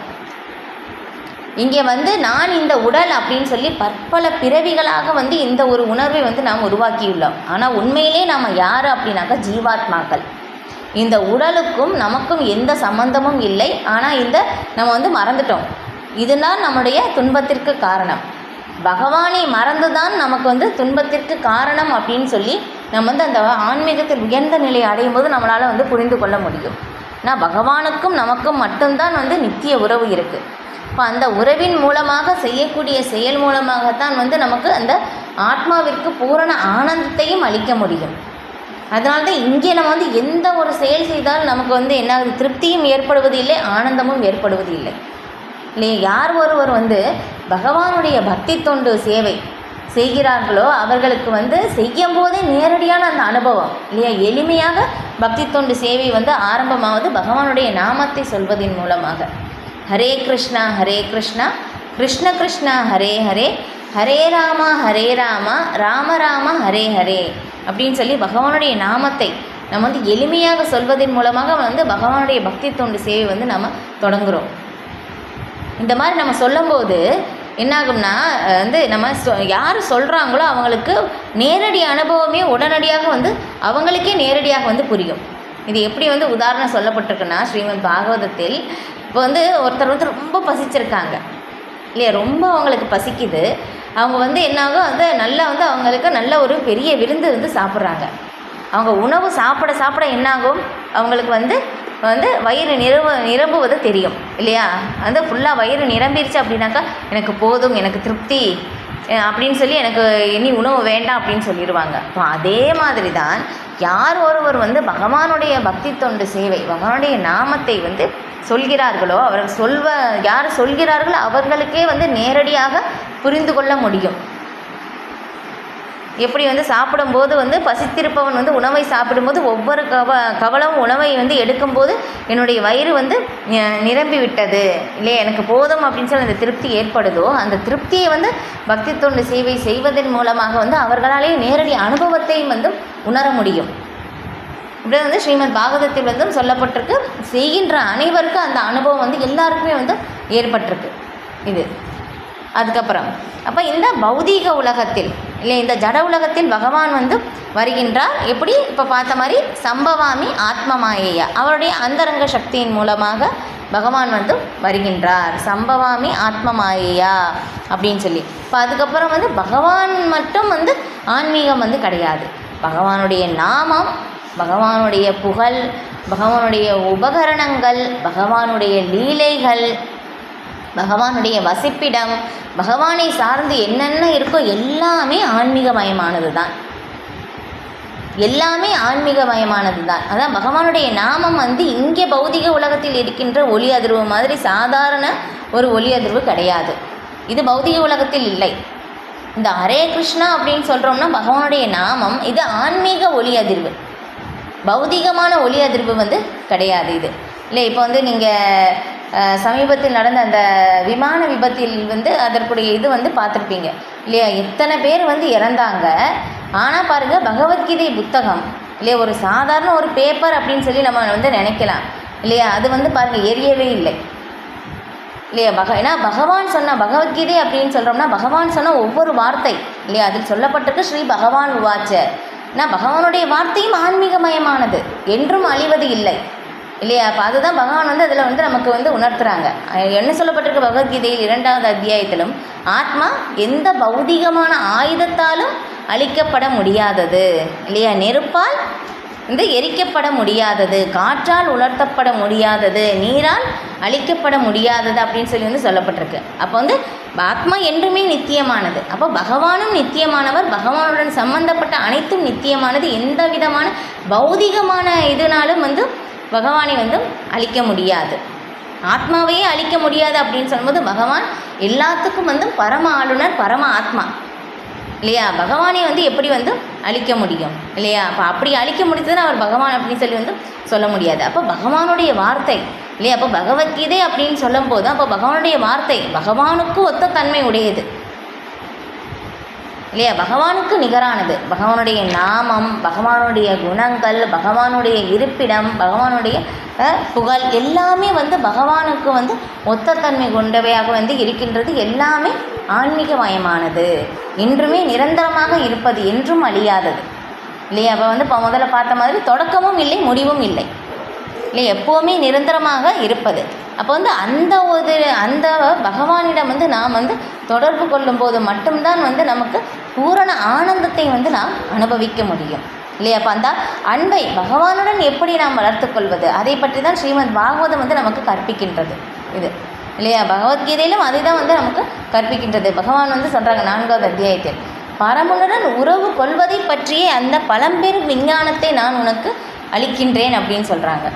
இங்கே வந்து நான் இந்த உடல் அப்படின்னு சொல்லி பற்பல பிறவிகளாக வந்து இந்த ஒரு உணர்வை வந்து நாம் உருவாக்கியுள்ளோம். ஆனால் உண்மையிலே நாம் யார் அப்படின்னாக்கா ஜீவாத்மாக்கள். இந்த உடலுக்கும் நமக்கும் எந்த சம்பந்தமும் இல்லை. ஆனால் நம்ம வந்து மறந்துட்டோம். இதுதான் நம்முடைய துன்பத்திற்கு காரணம். பகவானை மறந்து தான் நமக்கு வந்து துன்பத்திற்கு காரணம் அப்படின்னு சொல்லி நம்ம வந்து அந்த ஆன்மீகத்தில் உயர்ந்த நிலையை அடையும் போது நம்மளால் வந்து புரிந்து கொள்ள முடியும். ஆனால் பகவானுக்கும் நமக்கும் மட்டும்தான் வந்து நித்திய உறவு இருக்குது. இப்போ அந்த உறவின் மூலமாக செய்யக்கூடிய செயல் மூலமாகத்தான் வந்து நமக்கு அந்த ஆத்மாவிற்கு பூரண ஆனந்தத்தையும் அளிக்க முடியும். அதனால தான் இங்கே நம்ம வந்து எந்த ஒரு செயல் செய்தாலும் நமக்கு வந்து என்ன ஆகுது, திருப்தியும் ஏற்படுவது இல்லை, ஆனந்தமும் ஏற்படுவது இல்லை இல்லையா? யார் ஒருவர் வந்து பகவானுடைய பக்தி தொண்டு சேவை செய்கிறார்களோ அவர்களுக்கு வந்து செய்யும் போதே நேரடியான அந்த அனுபவம் இல்லையா? எளிமையாக பக்தி தொண்டு சேவை வந்து ஆரம்பமாவது பகவானுடைய நாமத்தை சொல்வதன் மூலமாக. ஹரே கிருஷ்ணா கிருஷ்ண கிருஷ்ணா ஹரே ஹரே, ஹரே ராமா ராம ராம ஹரே ஹரே அப்படின்னு சொல்லி பகவானுடைய நாமத்தை நம்ம வந்து எளிமையாக சொல்வதன் மூலமாக வந்து பகவானுடைய பக்தி தொண்டு சேவை வந்து நம்ம தொடங்குகிறோம். இந்த மாதிரி நம்ம சொல்லும்போது என்னாகும்னா வந்து நம்ம யார் சொல்கிறாங்களோ அவங்களுக்கு நேரடி அனுபவமே உடனடியாக வந்து அவங்களுக்கே நேரடியாக வந்து புரியும். இது எப்படி வந்து உதாரணம் சொல்லப்பட்டிருக்குன்னா ஸ்ரீமத் பாகவதத்தில் இப்போ வந்து ஒருத்தர் வந்து ரொம்ப பசிச்சிருக்காங்க இல்லையா? ரொம்ப அவங்களுக்கு பசிக்குது. அவங்க வந்து என்னாகும் வந்து நல்லா வந்து அவங்களுக்கு நல்ல ஒரு பெரிய விருந்து வந்து சாப்பிட்றாங்க. அவங்க உணவு சாப்பிட என்னாகும், அவங்களுக்கு வந்து வயிறு நிரம்புவது தெரியும் இல்லையா? வந்து ஃபுல்லாக வயிறு நிரம்பிடுச்சு அப்படின்னாக்கா எனக்கு போதும், எனக்கு திருப்தி அப்படின்னு சொல்லி எனக்கு இனி உணவு வேண்டாம் அப்படின்னு சொல்லிடுவாங்க. இப்போ அதே மாதிரி தான் யார் ஒருவர் வந்து பகவானுடைய பக்தி தொண்டு சேவை பகவானுடைய நாமத்தை வந்து சொல்கிறார்களோ அவர்கள் யார் சொல்கிறார்களோ அவர்களுக்கே வந்து நேரடியாக புரிந்து கொள்ள முடியும். எப்படி வந்து சாப்பிடும்போது வந்து பசித்திருப்பவன் வந்து உணவை சாப்பிடும்போது ஒவ்வொரு கவலம் உணவை வந்து எடுக்கும்போது என்னுடைய வயிறு வந்து நிரம்பி விட்டது இல்லையா, எனக்கு போதும் அப்படின்னு சொல்லி அந்த திருப்தி ஏற்படுதோ அந்த திருப்தியை வந்து பக்தி தொண்டு சேவை செய்வதன் மூலமாக வந்து அவர்களாலே நேரடி அனுபவத்தையும் வந்து உணர முடியும். இப்படி வந்து ஸ்ரீமத் பாகவதத்தில் வந்து சொல்லப்பட்டிருக்கு. செய்கின்ற அனைவருக்கும் அந்த அனுபவம் வந்து எல்லாருக்குமே வந்து ஏற்பட்டிருக்கு இது. அதுக்கப்புறம் அப்போ இந்த பௌதீக உலகத்தில் இல்லை இந்த ஜட உலகத்தில் பகவான் வந்து வருகின்றார். எப்படி இப்போ பார்த்த மாதிரி சம்பவாமி ஆத்மமாயையா அவருடைய அந்தரங்க சக்தியின் மூலமாக பகவான் வந்து வருகின்றார். சம்பவாமி ஆத்ம மாயையா அப்படின்னு சொல்லி. இப்போ அதுக்கப்புறம் வந்து பகவான் மட்டும் வந்து ஆன்மீகம் வந்து கிடையாது. பகவானுடைய நாமம், பகவானுடைய புகழ், பகவானுடைய உபகரணங்கள், பகவானுடைய லீலைகள், பகவானுடைய வசிப்பிடம், பகவானை சார்ந்து என்னென்ன இருக்கோ எல்லாமே ஆன்மீகமயமானது தான். எல்லாமே ஆன்மீகமயமானது தான். அதான் பகவானுடைய நாமம் வந்து இங்கே பௌதிக உலகத்தில் இருக்கின்ற ஒளி அதிர்வு மாதிரி சாதாரண ஒரு ஒளி அதிர்வு கிடையாது. இது பௌதிக உலகத்தில் இல்லை. இந்த ஹரே கிருஷ்ணா அப்படின்னு சொல்கிறோம்னா பகவானுடைய நாமம் இது ஆன்மீக ஒளி அதிர்வு, பௌதிகமான ஒளி அதிர்வு வந்து கிடையாது இது இல்லை. இப்போ வந்து நீங்கள் சமீபத்தில் நடந்த அந்த விமான விபத்தில் வந்து அதற்குடைய இது வந்து பார்த்துருப்பீங்க இல்லையா? எத்தனை பேர் வந்து இறந்தாங்க. ஆனால் பாருங்கள், பகவத்கீதை புத்தகம் இல்லையா, ஒரு சாதாரண ஒரு பேப்பர் அப்படின்னு சொல்லி நம்ம வந்து நினைக்கலாம் இல்லையா? அது வந்து பாருங்கள் எரியவே இல்லை இல்லையா? ஏன்னா பகவான் சொன்ன பகவத்கீதை அப்படின்னு சொல்கிறோம்னா பகவான் சொன்ன ஒவ்வொரு வார்த்தை இல்லையா, அதில் சொல்லப்பட்டிருக்கு ஸ்ரீ பகவான் உவாச்ச. ஏன்னா பகவானுடைய வார்த்தையும் ஆன்மீகமயமானது, என்றும் அழிவது இல்லை இல்லையா? அப்போ அதுதான் பகவான் வந்து அதில் வந்து நமக்கு வந்து உணர்த்துறாங்க. என்ன சொல்லப்பட்டிருக்கு பகவத்கீதையில் 2வது அத்தியாயத்திலும், ஆத்மா எந்த பௌதிகமான ஆயுதத்தாலும் அழிக்கப்பட முடியாதது இல்லையா, நெருப்பால் வந்து எரிக்கப்பட முடியாதது, காற்றால் உலர்த்தப்பட முடியாதது, நீரால் அழிக்கப்பட முடியாதது அப்படின்னு சொல்லி வந்து சொல்லப்பட்டிருக்கு. அப்போ வந்து ஆத்மா என்றுமே நித்தியமானது. அப்போ பகவானும் நித்தியமானவர், பகவானுடன் சம்பந்தப்பட்ட அனைத்தும் நித்தியமானது. எந்த விதமான பௌதிகமான இதனாலும் வந்து பகவானை வந்து அழிக்க முடியாது, ஆத்மாவையே அழிக்க முடியாது அப்படின்னு சொல்லும்போது பகவான் எல்லாத்துக்கும் வந்து பரம ஆளுநர், பரம ஆத்மா இல்லையா? பகவானை வந்து எப்படி வந்து அழிக்க முடியும் இல்லையா? அப்போ அப்படி அழிக்க முடித்ததுன்னு அவர் பகவான் அப்படின்னு சொல்லி வந்து சொல்ல முடியாது. அப்போ பகவானுடைய வார்த்தை இல்லையா? அப்போ பகவத்கீதை அப்படின்னு சொல்லும் போது அப்போ பகவானுடைய வார்த்தை பகவானுக்கு ஒத்த தன்மை உடையது இல்லையா? பகவானுக்கு நிகரானது. பகவானுடைய நாமம், பகவானுடைய குணங்கள், பகவானுடைய இருப்பிடம், பகவானுடைய புகழ் எல்லாமே வந்து பகவானுக்கு வந்து ஒத்தத்தன்மை கொண்டவையாக வந்து இருக்கின்றது. எல்லாமே ஆன்மீகமயமானது, என்றுமே நிரந்தரமாக இருப்பது, என்றும் அழியாதது இல்லையா? அப்போ வந்து இப்போ முதல்ல பார்த்த மாதிரி தொடக்கமும் இல்லை, முடிவும் இல்லை இல்லை, எப்போவுமே நிரந்தரமாக இருப்பது. அப்போ வந்து அந்த பகவானிடம் வந்து நாம் வந்து தொடர்பு கொள்ளும்போது மட்டும்தான் வந்து நமக்கு பூரண ஆனந்தத்தை வந்து நாம் அனுபவிக்க முடியும் இல்லையா? அப்போ அந்த அன்பை பகவானுடன் எப்படி நாம் வளர்த்து கொள்வது, அதை பற்றி தான் ஸ்ரீமத் பாகவதம் வந்து நமக்கு கற்பிக்கின்றது இது இல்லையா? பகவத்கீதையிலும் அதை தான் வந்து நமக்கு கற்பிக்கின்றது. பகவான் வந்து சொல்கிறாங்க 4வது அத்தியாயத்தில், பரமனுடன் உறவு கொள்வதை பற்றியே அந்த பழம்பெரும் விஞ்ஞானத்தை நான் உனக்கு அளிக்கின்றேன் அப்படின்னு சொல்கிறாங்க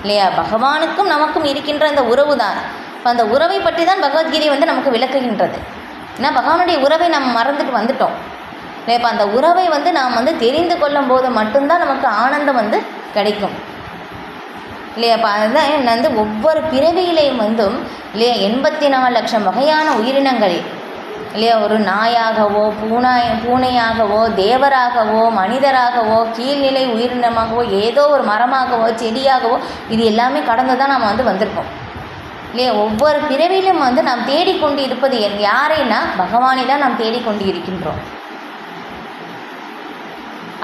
இல்லையா? பகவானுக்கும் நமக்கும் இருக்கின்ற அந்த உறவு தான். இப்போ அந்த உறவை பற்றி தான் பகவத்கீதை வந்து நமக்கு விளக்குகின்றது. ஏன்னா பகவானுடைய உறவை நம்ம மறந்துட்டு வந்துட்டோம் இல்லையா? இப்போ அந்த உறவை வந்து நாம் வந்து தெரிந்து கொள்ளும் போது மட்டும்தான் நமக்கு ஆனந்தம் வந்து கிடைக்கும் இல்லையா? அப்போ அதுதான் வந்து ஒவ்வொரு பிறவியிலையும் வந்தும் இல்லையா 84 லட்சம் வகையான உயிரினங்களில் இல்லையா, ஒரு நாயாகவோ பூனையாகவோ தேவராகவோ மனிதராகவோ கீழ்நிலை உயிரினமாகவோ ஏதோ ஒரு மரமாகவோ செடியாகவோ இது எல்லாமே கடந்து தான் நாம் வந்து வந்திருக்கோம் இல்லையா? ஒவ்வொரு பிறவிலும் வந்து நாம் தேடிக்கொண்டு இருப்பது யாரைனா பகவானை தான் நாம் தேடிக்கொண்டு இருக்கின்றோம்.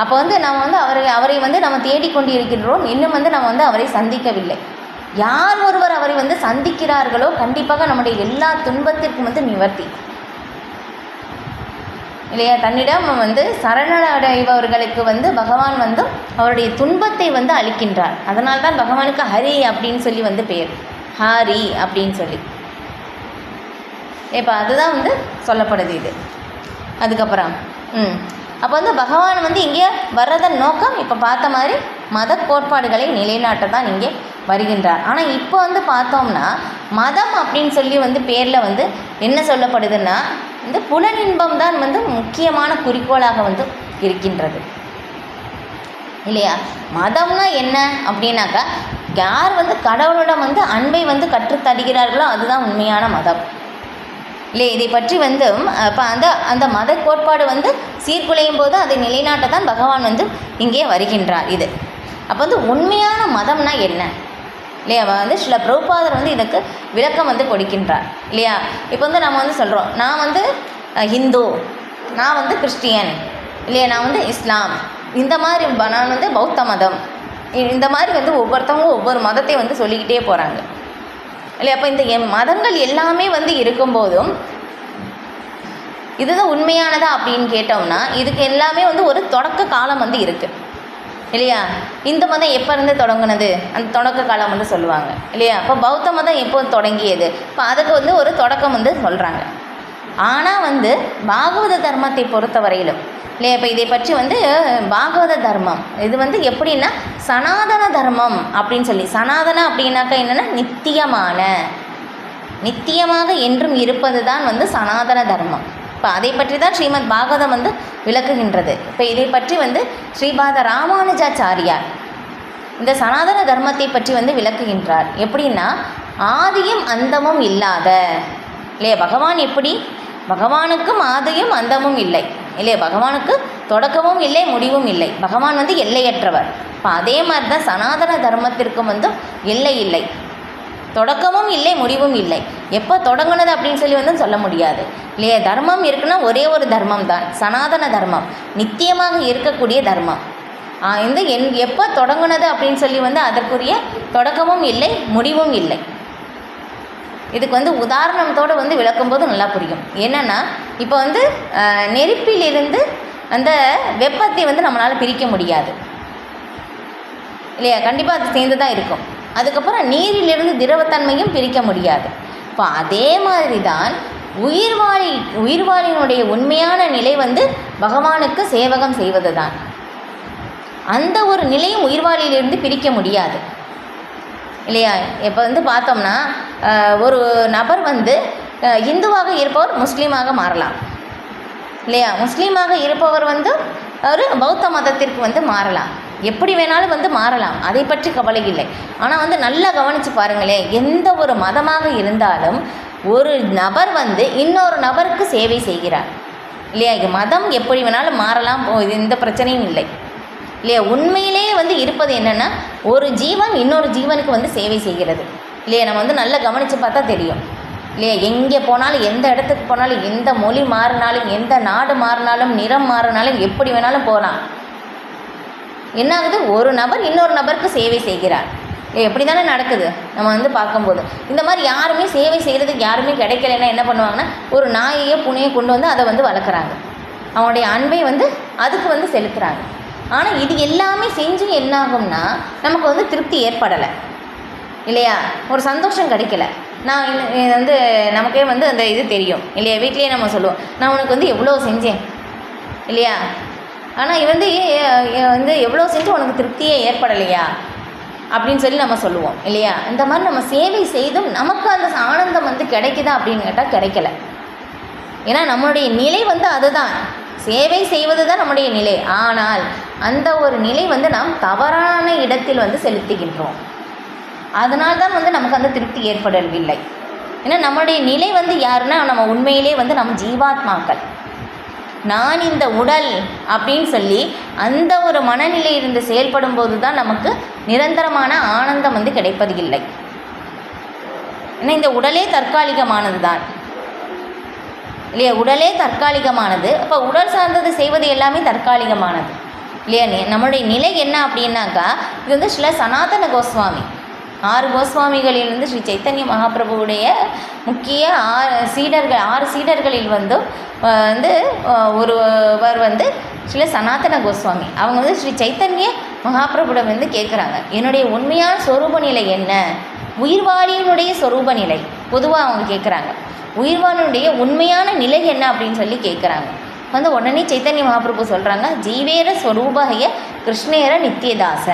அப்போ வந்து நாம் வந்து அவரை வந்து நம்ம தேடிக்கொண்டு இருக்கின்றோம். இன்னும் வந்து நம்ம வந்து அவரை சந்திக்கவில்லை. யார் ஒருவர் அவரை வந்து சந்திக்கிறார்களோ கண்டிப்பாக நம்முடைய எல்லா துன்பத்திற்கும் வந்து நிவர்த்தி இல்லையா? தன்னிடம் வந்து சரணடைபவர்களுக்கு வந்து பகவான் வந்து அவருடைய துன்பத்தை வந்து அளிக்கின்றார். அதனால தான் பகவானுக்கு ஹரி அப்படின்னு சொல்லி வந்து பேர், ஹரி அப்படின்னு சொல்லி. இப்போ அதுதான் வந்து சொல்லப்படுது இது. அதுக்கப்புறம் அப்போ வந்து பகவான் வந்து இங்கே வர்றதன் நோக்கம் இப்போ பார்த்த மாதிரி மத கோட்பாடுகளை நிலைநாட்ட தான் இங்கே வருகின்றார். ஆனால் இப்போ வந்து பார்த்தோம்னா மதம் அப்படின்னு சொல்லி வந்து பேரில் வந்து என்ன சொல்லப்படுதுன்னா இந்த புலனின்பம் தான் வந்து முக்கியமான குறிக்கோளாக வந்து இருக்கின்றது இல்லையா? மதம்னா என்ன அப்படின்னாக்கா யார் வந்து கடவுளிடம் வந்து அன்பை வந்து கற்றுத்தருகிறார்களோ அதுதான் உண்மையான மதம் இல்லையா? இதை பற்றி வந்து இப்போ அந்த மத கோட்பாடு வந்து சீர்குலையும் போது அதை நிலைநாட்ட தான் பகவான் வந்து இங்கே வருகின்றார். இது அப்போ வந்து உண்மையான மதம்னா என்ன இல்லையா? வந்து சில பிரபுபாதர் வந்து இதுக்கு விளக்கம் வந்து கொடுக்கின்றார் இல்லையா? இப்போ வந்து நம்ம வந்து சொல்கிறோம், நான் வந்து ஹிந்து, நான் வந்து கிறிஸ்டியன் இல்லையா, நான் வந்து இஸ்லாம், இந்த மாதிரி நான் வந்து பௌத்த மதம், இந்த மாதிரி வந்து ஒவ்வொருத்தவங்க ஒவ்வொரு மதத்தை வந்து சொல்லிக்கிட்டே போகிறாங்க இல்லையா? அப்போ இந்த மதங்கள் எல்லாமே வந்து இருக்கும்போதும் இதுதான் உண்மையானதா அப்படின்னு கேட்டோம்னா இதுக்கு எல்லாமே வந்து ஒரு தொடக்க காலம் வந்து இருக்குது இல்லையா? இந்த மதம் எப்போ இருந்து தொடங்குனது, அந்த தொடக்க காலம் வந்து சொல்லுவாங்க இல்லையா? அப்போ பௌத்த மதம் எப்போ தொடங்கியது, இப்போ அதுக்கு வந்து ஒரு தொடக்கம் வந்து சொல்கிறாங்க. ஆனால் வந்து பாகவத தர்மத்தை பொறுத்த வரையிலும் இல்லையா, இப்போ இதை பற்றி வந்து பாகவத தர்மம் இது வந்து எப்படின்னா சனாதன தர்மம் அப்படின்னு சொல்லி, சனாதன அப்படின்னாக்கா என்னென்னா நித்தியமாக என்றும் இருப்பது தான் வந்து சனாதன தர்மம். இப்போ அதை பற்றி தான் ஸ்ரீமத் பாகவதம் வந்து விளக்குகின்றது. இப்போ இதை பற்றி வந்து ஸ்ரீபாத ராமானுஜாச்சாரியார் இந்த சனாதன தர்மத்தை பற்றி வந்து விளக்குகின்றார். எப்படின்னா ஆதியும் அந்தமும் இல்லாத இல்லையா பகவான், எப்படி பகவானுக்கும் ஆதியும் அந்தமும் இல்லை இல்லையா, பகவானுக்கு தொடக்கமும் இல்லை முடிவும் இல்லை, பகவான் வந்து எல்லையற்றவர். இப்போ அதே மாதிரி தான் சனாதன தர்மத்திற்கும் வந்து எல்லை இல்லை, தொடக்கமும் இல்லை முடிவும் இல்லை. எப்போ தொடங்குனது அப்படின்னு சொல்லி வந்து சொல்ல முடியாது இல்லையா? தர்மம் இருக்குன்னா ஒரே ஒரு தர்மம் தான் சனாதன தர்மம், நித்தியமாக இருக்கக்கூடிய தர்மம். இந்த எப்போ தொடங்குனது அப்படின்னு சொல்லி வந்து அதற்குரிய தொடக்கமும் இல்லை முடிவும் இல்லை. இதுக்கு வந்து உதாரணத்தோடு வந்து விளக்கும்போது நல்லா புரியும். என்னென்னா இப்போ வந்து நெருப்பிலிருந்து அந்த வெப்பத்தை வந்து நம்மளால் பிரிக்க முடியாது இல்லையா? கண்டிப்பாக அது சேர்ந்து தான் இருக்கும். அதுக்கப்புறம் நீரிலிருந்து திரவத்தன்மையும் பிரிக்க முடியாது. இப்போ அதே மாதிரி தான் உயிர்வாழியினுடைய உண்மையான நிலை வந்து பகவானுக்கு சேவகம் செய்வது தான். அந்த ஒரு நிலையும் உயிர்வாழியிலிருந்து பிரிக்க முடியாது இல்லையா? இப்போ வந்து பார்த்தோம்னா ஒரு நபர் வந்து இந்துவாக இருப்பவர் முஸ்லீமாக மாறலாம் இல்லையா? முஸ்லீமாக இருப்பவர் வந்து ஒரு பௌத்த மதத்திற்கு வந்து மாறலாம், எப்படி வேணாலும் வந்து மாறலாம், அதை பற்றி கவலை இல்லை. ஆனால் வந்து நல்லா கவனித்து பாருங்களேன், எந்த ஒரு மதமாக இருந்தாலும் ஒரு நபர் வந்து இன்னொரு நபருக்கு சேவை செய்கிறார் இல்லையா? மதம் எப்படி வேணாலும் மாறலாம், எந்த பிரச்சனையும் இல்லை இல்லையா? உண்மையிலேயே வந்து இருப்பது என்னென்னா ஒரு ஜீவன் இன்னொரு ஜீவனுக்கு வந்து சேவை செய்கிறது இல்லையா? நம்ம வந்து நல்லா கவனித்து பார்த்தா தெரியும் இல்லையா? எங்கே போனாலும், எந்த இடத்துக்கு போனாலும், எந்த மொழி மாறினாலும், எந்த நாடு மாறினாலும், நிறம் மாறினாலும், எப்படி வேணாலும் போகலாம். என்ன ஆகுது, ஒரு நபர் இன்னொரு நபருக்கு சேவை செய்கிறார். எப்படி தானே நடக்குது நம்ம வந்து பார்க்கும்போது. இந்த மாதிரி யாருமே சேவை செய்கிறதுக்கு யாருமே கிடைக்கலைன்னா என்ன பண்ணுவாங்கன்னா ஒரு நாயையோ பூனையோ கொண்டு வந்து அதை வந்து வளர்க்குறாங்க, அவனுடைய அன்பை வந்து அதுக்கு வந்து செலுத்துகிறாங்க. ஆனால் இது எல்லாமே செஞ்சு என்ன ஆகும்னா நமக்கு வந்து திருப்தி ஏற்படலை இல்லையா? ஒரு சந்தோஷம் கிடைக்கல. நான் வந்து நமக்கே வந்து அந்த இது தெரியும் இல்லையா? வீட்லேயே நம்ம சொல்லுவோம், நான் உனக்கு வந்து எவ்வளோ செஞ்சேன் இல்லையா, ஆனால் வந்து எவ்வளோ செஞ்சு உனக்கு திருப்தியே ஏற்படலையா அப்படின்னு சொல்லி நம்ம சொல்லுவோம் இல்லையா? இந்த மாதிரி நம்ம சேவை செய்தும் நமக்கு அந்த ஆனந்தம் வந்து கிடைக்குதா அப்படின்னு கேட்டால் கிடைக்கல. ஏன்னா நம்மளுடைய நிலை வந்து அதுதான், சேவை செய்வது தான் நம்முடைய நிலை. ஆனால் அந்த ஒரு நிலை வந்து நாம் தவறான இடத்தில் வந்து செலுத்துகின்றோம். அதனால்தான் வந்து நமக்கு அந்த திருப்தி ஏற்படவில்லை. ஏன்னா நம்மளுடைய நிலை வந்து யாருன்னா நம்ம உண்மையிலே வந்து நம்ம ஜீவாத்மாக்கள், நான் இந்த உடல் அப்படின்னு சொல்லி அந்த ஒரு மனநிலையிலிருந்து செயல்படும் போது தான் நமக்கு நிரந்தரமான ஆனந்தம் வந்து கிடைப்பது இல்லை. ஏன்னா இந்த உடலே தற்காலிகமானது தான் இல்லையா? உடலே தற்காலிகமானது. அப்போ உடல் சார்ந்தது செய்வது எல்லாமே தற்காலிகமானது இல்லையா? நம்மளுடைய நிலை என்ன அப்படின்னாக்கா, இது வந்து சில சனாதன கோஸ்வாமி 6 கோஸ்வாமிகளிலிருந்து ஸ்ரீ சைத்தன்ய மகாபிரபுவுடைய முக்கிய 6 சீடர்களில் வந்து ஒருவர் வந்து ஸ்ரீ சனாதன கோஸ்வாமி. அவங்க வந்து ஸ்ரீ சைத்தன்ய மகாபிரபுடம் வந்து கேட்குறாங்க, என்னுடைய உண்மையான சொரூப நிலை என்ன, உயிர்வாழியினுடைய சொரூப நிலை பொதுவாக அவங்க கேட்குறாங்க, உயிர்வாழியினுடைய உண்மையான நிலை என்ன அப்படின்னு சொல்லி கேட்குறாங்க. வந்து உடனே சைத்தன்ய மகாபிரபு சொல்கிறாங்க, ஜீவேர ஸ்வரூபய கிருஷ்ணேர நித்தியதாச.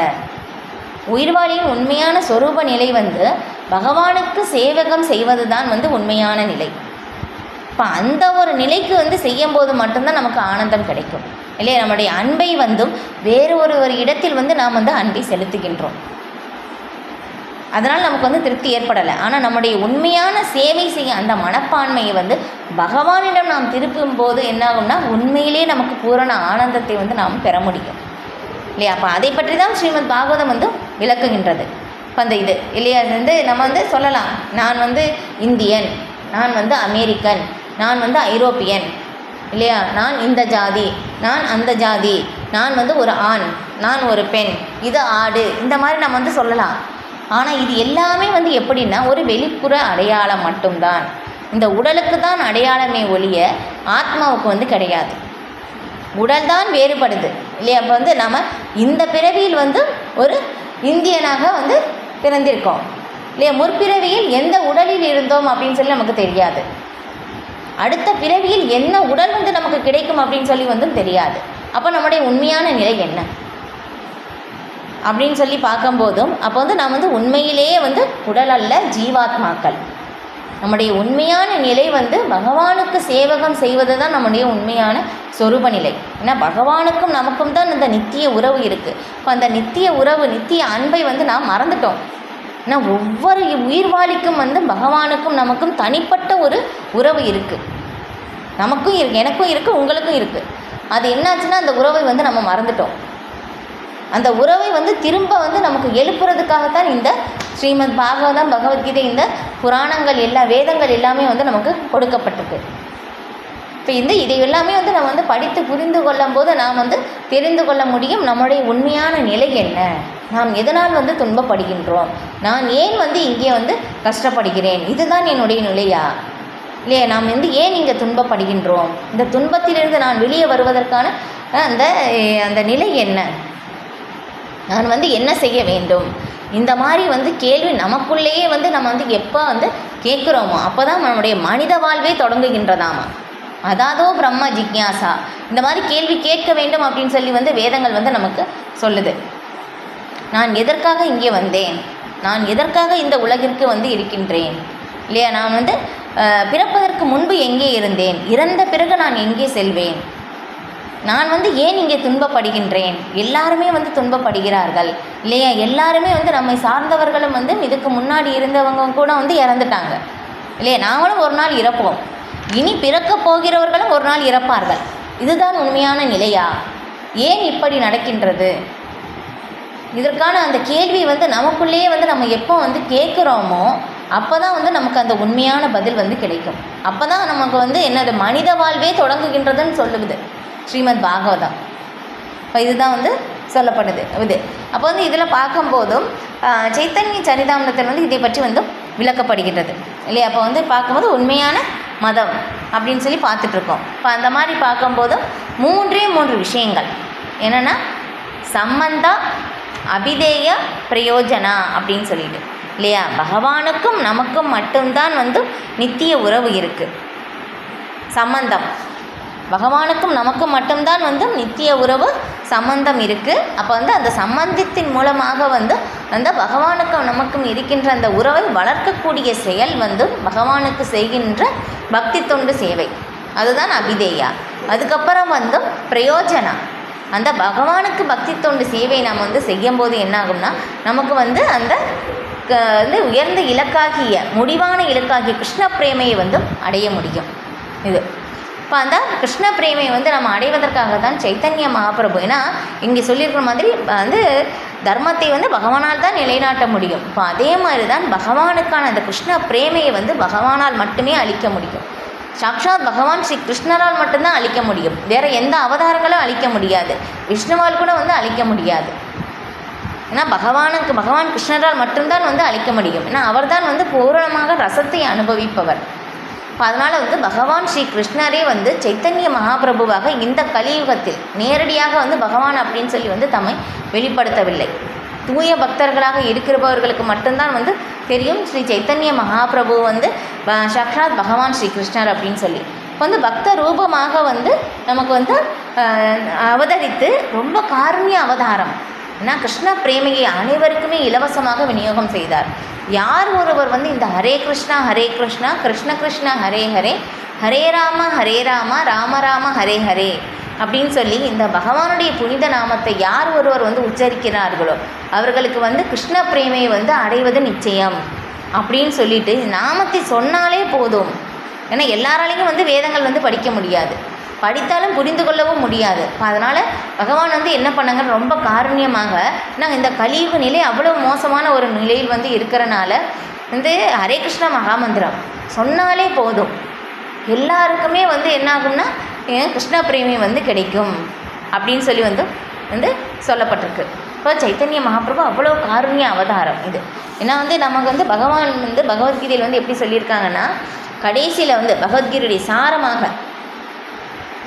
உயிர்வாழியின் உண்மையான சொரூப நிலை வந்து பகவானுக்கு சேவகம் செய்வது தான் வந்து உண்மையான நிலை. இப்போ அந்த ஒரு நிலைக்கு வந்து செய்யும்போது மட்டும்தான் நமக்கு ஆனந்தம் கிடைக்கும் இல்லையா? நம்முடைய அன்பை வந்தும் வேறு ஒரு இடத்தில் வந்து நாம் வந்து அன்பை செலுத்துகின்றோம், அதனால் நமக்கு வந்து திருப்தி ஏற்படலை. ஆனால் நம்முடைய உண்மையான சேவை செய்ய அந்த மனப்பான்மையை வந்து பகவானிடம் நாம் திருப்பும் போது என்னாகும்னா உண்மையிலே நமக்கு பூரண ஆனந்தத்தை வந்து நாம் பெற முடியும் இல்லையா? அப்போ அதை பற்றி தான் ஸ்ரீமத் பாகவதம் வந்து விளக்குகின்றது. இப்போ அந்த இது இல்லையா, வந்து நம்ம வந்து சொல்லலாம், நான் வந்து இந்தியன், நான் வந்து அமெரிக்கன், நான் வந்து ஐரோப்பியன் இல்லையா, நான் இந்த ஜாதி, நான் அந்த ஜாதி, நான் வந்து ஒரு ஆண், நான் ஒரு பெண், இது ஆடு, இந்த மாதிரி நம்ம வந்து சொல்லலாம். ஆனால் இது எல்லாமே வந்து எப்படின்னா ஒரு வெளிப்புற அடையாளம் மட்டும்தான். இந்த உடலுக்கு தான் அடையாளமே ஒழிய ஆத்மாவுக்கு வந்து கிடையாது. உடல் தான் வேறுபடுது இல்லையா? அப்போ வந்து நம்ம இந்த பிறவியில் வந்து ஒரு இந்தியனாக வந்து பிறந்திருக்கோம் இல்லையா? முற்பிறவியில் எந்த உடலில் இருந்தோம் அப்படின்னு சொல்லி நமக்கு தெரியாது. அடுத்த பிறவியில் என்ன உடல் வந்து நமக்கு கிடைக்கும் அப்படின்னு சொல்லி வந்து தெரியாது. அப்போ நம்முடைய உண்மையான நிலை என்ன அப்படின்னு சொல்லி பார்க்கும்போதும் அப்போ வந்து நாம் வந்து உண்மையிலேயே வந்து உடல் அல்ல, ஜீவாத்மாக்கள். நம்முடைய உண்மையான நிலை வந்து பகவானுக்கு சேவகம் செய்வது தான் நம்முடைய உண்மையான சொரூப நிலை. ஏன்னா பகவானுக்கும் நமக்கும் தான் இந்த நித்திய உறவு இருக்குது. இப்போ அந்த நித்திய உறவு, நித்திய அன்பை வந்து நாம் மறந்துட்டோம். ஏன்னா ஒவ்வொரு உயிர்வாளிக்கும் வந்து பகவானுக்கும் நமக்கும் தனிப்பட்ட ஒரு உறவு இருக்குது. நமக்கும் இருக்குது, எனக்கும் இருக்குது, உங்களுக்கும் இருக்குது. அது என்னாச்சுன்னா அந்த உறவை வந்து நம்ம மறந்துட்டோம். அந்த உறவை வந்து திரும்ப வந்து நமக்கு எழுப்புறதுக்காகத்தான் இந்த ஸ்ரீமத் பாகவதம், பகவத்கீதை, இந்த புராணங்கள் வேதங்கள் எல்லாமே வந்து நமக்கு கொடுக்கப்பட்டிருக்கு. இப்போ இதை எல்லாமே வந்து நம்ம வந்து படித்து புரிந்து கொள்ளும் போது நாம் வந்து தெரிந்து கொள்ள முடியும் நம்முடைய உண்மையான நிலை என்ன, நாம் எதனால் வந்து துன்பப்படுகின்றோம், நான் ஏன் வந்து இங்கே வந்து கஷ்டப்படுகிறேன், இதுதான் என்னுடைய நிலையா இல்லையா, நாம் வந்து ஏன் இங்கே துன்பப்படுகின்றோம், இந்த துன்பத்திலிருந்து நான் வெளியே வருவதற்கான அந்த நிலை என்ன, நான் வந்து என்ன செய்ய வேண்டும், இந்த மாதிரி வந்து கேள்வி நமக்குள்ளேயே வந்து நம்ம வந்து எப்போ வந்து கேட்குறோமோ அப்போ தான் நம்முடைய மனித வாழ்வே தொடங்குகின்றதாமா. அதாதோ பிரம்ம ஜிக்யாசா, இந்த மாதிரி கேள்வி கேட்க வேண்டும் அப்படின்னு சொல்லி வந்து வேதங்கள் வந்து நமக்கு சொல்லுது. நான் எதற்காக இங்கே வந்தேன், நான் எதற்காக இந்த உலகிற்கு வந்து இருக்கின்றேன் இல்லையா, நான் வந்து பிறப்பதற்கு முன்பு எங்கே இருந்தேன், இறந்த பிறகு நான் எங்கே செல்வேன், நான் வந்து ஏன் இங்கே துன்பப்படுகின்றேன், எல்லாருமே வந்து துன்பப்படுகிறார்கள் இல்லையா, எல்லாருமே வந்து நம்மை சார்ந்தவர்களும் வந்து இதுக்கு முன்னாடி இருந்தவங்க கூட வந்து இறந்துட்டாங்க இல்லையா, நாங்களும் ஒரு நாள் இறப்போம், இனி பிறக்கப் போகிறவர்களும் ஒரு நாள் இறப்பார்கள், இதுதான் உண்மையான நிலையா, ஏன் இப்படி நடக்கின்றது, இதற்கான அந்த கேள்வி வந்து நமக்குள்ளேயே வந்து நம்ம எப்போ வந்து கேட்குறோமோ அப்போ தான் வந்து நமக்கு அந்த உண்மையான பதில் வந்து கிடைக்கும். அப்போ தான் நமக்கு வந்து என்னது மனித வாழ்வே தொடங்குகின்றதுன்னு சொல்லுது ஸ்ரீமத் பாகவதம். இப்போ இதுதான் வந்து சொல்லப்படுது இது. அப்போ வந்து இதில் பார்க்கும்போதும் சைத்தன்ய சரிதாமிரத்தில் வந்து இதை பற்றி வந்து விளக்கப்படுகின்றது இல்லையா. அப்போ வந்து பார்க்கும்போது உண்மையான மதம் அப்படின்னு சொல்லி பார்த்துட்ருக்கோம். இப்போ அந்த மாதிரி பார்க்கும்போதும் மூன்று விஷயங்கள் என்னென்னா சம்பந்தா, அபிதேய, பிரயோஜனா அப்படின்னு சொல்லிட்டு இல்லையா. பகவானுக்கும் நமக்கும் மட்டும்தான் வந்து நித்திய உறவு இருக்குது. சம்பந்தம் பகவானுக்கும் நமக்கும் மட்டும்தான் வந்து நித்திய உறவு சம்பந்தம் இருக்குது. அப்போ வந்து அந்த சம்பந்தத்தின் மூலமாக வந்து அந்த பகவானுக்கும் நமக்கும் இருக்கின்ற அந்த உறவை வளர்க்கக்கூடிய செயல் வந்து பகவானுக்கு செய்கின்ற பக்தி தொண்டு சேவை, அதுதான் அபிதேயா. அதுக்கப்புறம் வந்து பிரயோஜனம், அந்த பகவானுக்கு பக்தி தொண்டு சேவை நாம் வந்து செய்யும்போது என்ன ஆகும்னா நமக்கு வந்து அந்த உயர்ந்த இலக்காகிய முடிவான இலக்காகிய கிருஷ்ண பிரேமையை வந்து அடைய முடியும். இது இப்போ அந்த கிருஷ்ண பிரேமையை வந்து நம்ம அடைவதற்காக தான் சைத்தன்ய மகாபிரபு, ஏன்னா இங்கே சொல்லியிருக்கிற மாதிரி வந்து தர்மத்தை வந்து பகவானால் தான் நிலைநாட்ட முடியும். இப்போ அதே மாதிரி தான் பகவானுக்கான அந்த கிருஷ்ண பிரேமையை வந்து பகவானால் மட்டுமே அளிக்க முடியும். சாக்ஷாத் பகவான் ஸ்ரீ கிருஷ்ணரால் மட்டும்தான் அளிக்க முடியும். வேறு எந்த அவதாரங்களும் அளிக்க முடியாது, விஷ்ணுவால் கூட வந்து அளிக்க முடியாது. ஏன்னா பகவான் கிருஷ்ணரால் மட்டும்தான் வந்து அளிக்க முடியும். ஏன்னா அவர் தான் வந்து பூரணமாக ரசத்தை அனுபவிப்பவர். இப்போ அதனால் வந்து பகவான் ஸ்ரீ கிருஷ்ணரே வந்து சைத்தன்ய மகாபிரபுவாக இந்த கலியுகத்தில் நேரடியாக வந்து பகவான் அப்படின்னு சொல்லி வந்து தம்மை வெளிப்படுத்தவில்லை. தூய பக்தர்களாக இருக்கிறவர்களுக்கு மட்டும்தான் வந்து தெரியும் ஸ்ரீ சைத்தன்ய மகாபிரபு வந்து சாக்ஷாத் பகவான் ஸ்ரீ கிருஷ்ணர் அப்படின்னு சொல்லி. இப்போ வந்து பக்த ரூபமாக வந்து நமக்கு வந்து அவதரித்து ரொம்ப காருண்ய அவதாரம். ஏன்னா கிருஷ்ண பிரேமையை அனைவருக்குமே இலவசமாக விநியோகம் செய்தார். யார் ஒருவர் வந்து இந்த ஹரே கிருஷ்ணா கிருஷ்ண கிருஷ்ண ஹரே ஹரே, ஹரே ராம ராம ராம ஹரே ஹரே அப்படின்னு சொல்லி இந்த பகவானுடைய புனித நாமத்தை யார் ஒருவர் வந்து உச்சரிக்கிறார்களோ அவர்களுக்கு வந்து கிருஷ்ண பிரேமையை வந்து அடைவது நிச்சயம் அப்படின்னு சொல்லிட்டு நாமத்தை சொன்னாலே போதும். ஏன்னா எல்லாராலையும் வந்து வேதங்கள் வந்து படிக்க முடியாது, படித்தாலும் புரிந்து கொள்ளவும் முடியாது. அதனால் பகவான் வந்து என்ன பண்ணாங்க, ரொம்ப காருண்யமாக நாங்கள் இந்த கலியுக நிலை அவ்வளோ மோசமான ஒரு நிலையில் வந்து இருக்கிறனால வந்து ஹரே கிருஷ்ணா மகாமந்திரம் சொன்னாலே போதும், எல்லாருக்குமே வந்து என்ன ஆகும்னா கிருஷ்ண பிரேமி வந்து கிடைக்கும் அப்படின்னு சொல்லி வந்து சொல்லப்பட்டிருக்கு. இப்போ சைத்தன்ய மகாபிரபு அவ்வளோ காருண்ய அவதாரம் இது. ஏன்னா வந்து நமக்கு வந்து பகவான் வந்து பகவத்கீதையில் வந்து எப்படி சொல்லியிருக்காங்கன்னா, கடைசியில் வந்து பகவத்கீதையுடைய சாரமாக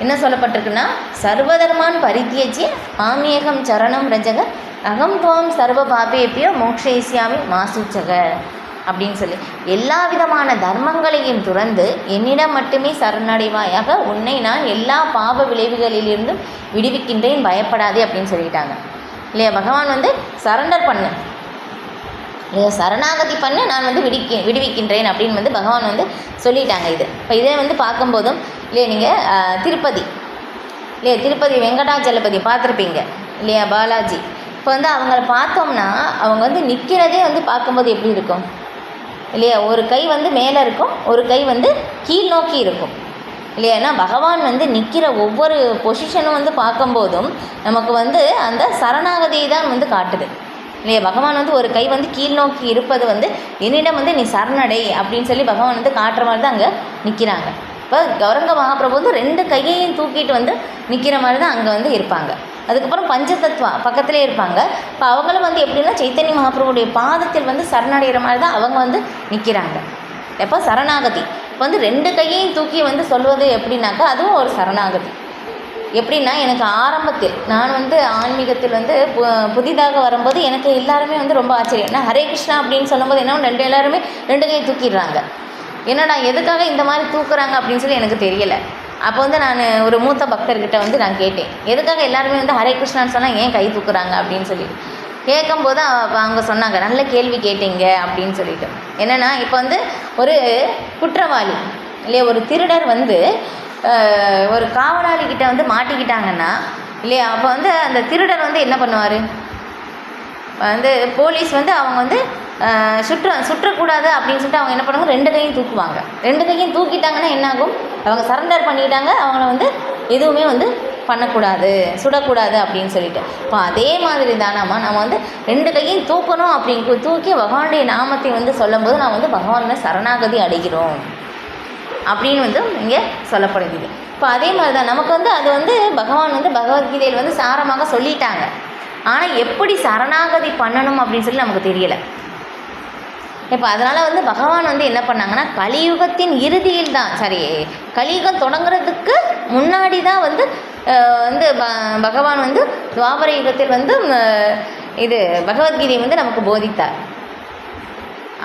என்ன சொல்லப்பட்டிருக்குன்னா, சர்வதர்மான் பரித்தியஜ்ய மாமேகம் சரணம் ரஜக அகம் துவாம் சர்வ பாபேபியோ மோக்ஷயிஷ்யாமி மாசுச்சக அப்படின்னு சொல்லி, எல்லா விதமான தர்மங்களையும் துறந்து என்னிடம் மட்டுமே சரணடைவாயாக, உன்னை நான் எல்லா பாப விளைவுகளிலிருந்தும் விடுவிக்கின்றேன், பயப்படாதே அப்படின்னு சொல்லிட்டாங்க இல்லையா. பகவான் வந்து சரண்டர் பண்ணு இல்லையா, சரணாகதி பண்ண, நான் வந்து விடுவிக்கின்றேன் அப்படின்னு வந்து பகவான் வந்து சொல்லிட்டாங்க. இது இப்போ இதே வந்து பார்க்கும்போதும் இல்லையா, நீங்கள் திருப்பதி இல்லையா, திருப்பதி வெங்கடாச்சலபதி பார்த்துருப்பீங்க இல்லையா, பாலாஜி. இப்போ வந்து அவங்கள பார்த்தோம்னா அவங்க வந்து நிற்கிறதே வந்து பார்க்கும்போது எப்படி இருக்கும் இல்லையா, ஒரு கை வந்து மேலே இருக்கும், ஒரு கை வந்து கீழ் நோக்கி இருக்கும் இல்லையா. ஏன்னா பகவான் வந்து நிற்கிற ஒவ்வொரு பொசிஷனும் வந்து பார்க்கும்போதும் நமக்கு வந்து அந்த சரணாகதியை தான் வந்து காட்டுது இல்லையா. பகவான் வந்து ஒரு கை வந்து கீழ் நோக்கி இருப்பது வந்து என்னிடம் வந்து நீ சரணடை அப்படின்னு சொல்லி பகவான் வந்து காட்டுற மாதிரி தான் அங்கே நிற்கிறாங்க. இப்போ கௌரங்க மகாபிரபு வந்து 2 கையையும் தூக்கிட்டு வந்து நிற்கிற மாதிரி தான் அங்கே வந்து இருப்பாங்க. அதுக்கப்புறம் பஞ்சதத்வா பக்கத்திலே இருப்பாங்க. இப்போ அவங்களும் வந்து எப்படின்னா சைத்தன்ய மகாபிரபுடைய பாதத்தில் வந்து சரணடைகிற மாதிரி தான் அவங்க வந்து நிற்கிறாங்க. எப்போ சரணாகதி இப்போ வந்து 2 கையையும் தூக்கி வந்து சொல்வது எப்படின்னாக்கா அதுவும் ஒரு சரணாகதி. எப்படின்னா, எனக்கு ஆரம்பத்தில் நான் வந்து ஆன்மீகத்தில் வந்து புதிதாக வரும்போது எனக்கு எல்லாருமே வந்து ரொம்ப ஆச்சரியம். ஏன்னா ஹரே கிருஷ்ணா அப்படின்னு சொல்லும்போது என்ன எல்லாருமே 2 கையை தூக்கிடுறாங்க. என்னடா எதுக்காக இந்த மாதிரி தூக்குறாங்க அப்படின்னு சொல்லி எனக்கு தெரியலை. அப்போ வந்து நான் ஒரு மூத்த பக்தர்கிட்ட வந்து நான் கேட்டேன், எதுக்காக எல்லாருமே வந்து ஹரே கிருஷ்ணான்னு சொன்னால் ஏன் கை தூக்குறாங்க அப்படின்னு சொல்லி கேட்கும்போது அவங்க சொன்னாங்க, நல்ல கேள்வி கேட்டீங்க அப்படின்னு சொல்லிட்டு. என்னென்னா, இப்போ வந்து ஒரு குற்றவாளி இல்லையா, ஒரு திருடர் வந்து ஒரு காவலாளிகிட்ட வந்து மாட்டிக்கிட்டாங்கன்னா இல்லையா, அப்போ வந்து அந்த திருடர் வந்து என்ன பண்ணுவார், வந்து போலீஸ் வந்து அவங்க வந்து சுற்றக்கூடாது அப்படின்னு சொல்லிட்டு அவங்க என்ன பண்ணுவாங்க, 2 கையும் தூக்குவாங்க. 2 கையும் தூக்கிட்டாங்கன்னா என்னாகும், அவங்க சரண்டர் பண்ணிட்டாங்க, அவங்கள வந்து எதுவுமே வந்து பண்ணக்கூடாது, சுடக்கூடாது அப்படின்னு சொல்லிட்டு. இப்போ அதே மாதிரி தானாம்மா நம்ம வந்து 2 கையும் தூக்கணும் அப்படின்னு தூக்கி பகவானுடைய நாமத்தை வந்து சொல்லும்போது நான் வந்து பகவானை சரணாகதி அடைகிறோம் அப்படின்னு வந்து இங்கே சொல்லப்படுகிறது. இப்போ அதே மாதிரி தான் நமக்கு வந்து அது வந்து பகவான் வந்து பகவத்கீதையில் வந்து சாரமாக சொல்லிட்டாங்க. ஆனால் எப்படி சரணாகதி பண்ணணும் அப்படின்னு சொல்லி நமக்கு தெரியலை. இப்போ அதனால் வந்து பகவான் வந்து என்ன பண்ணாங்கன்னா, கலியுகத்தின் இறுதியில் தான், கலியுகம் தொடங்குறதுக்கு முன்னாடி தான் வந்து பகவான் வந்து துவாபர யுகத்தில் வந்து இது பகவத்கீதையை வந்து நமக்கு போதித்தார்.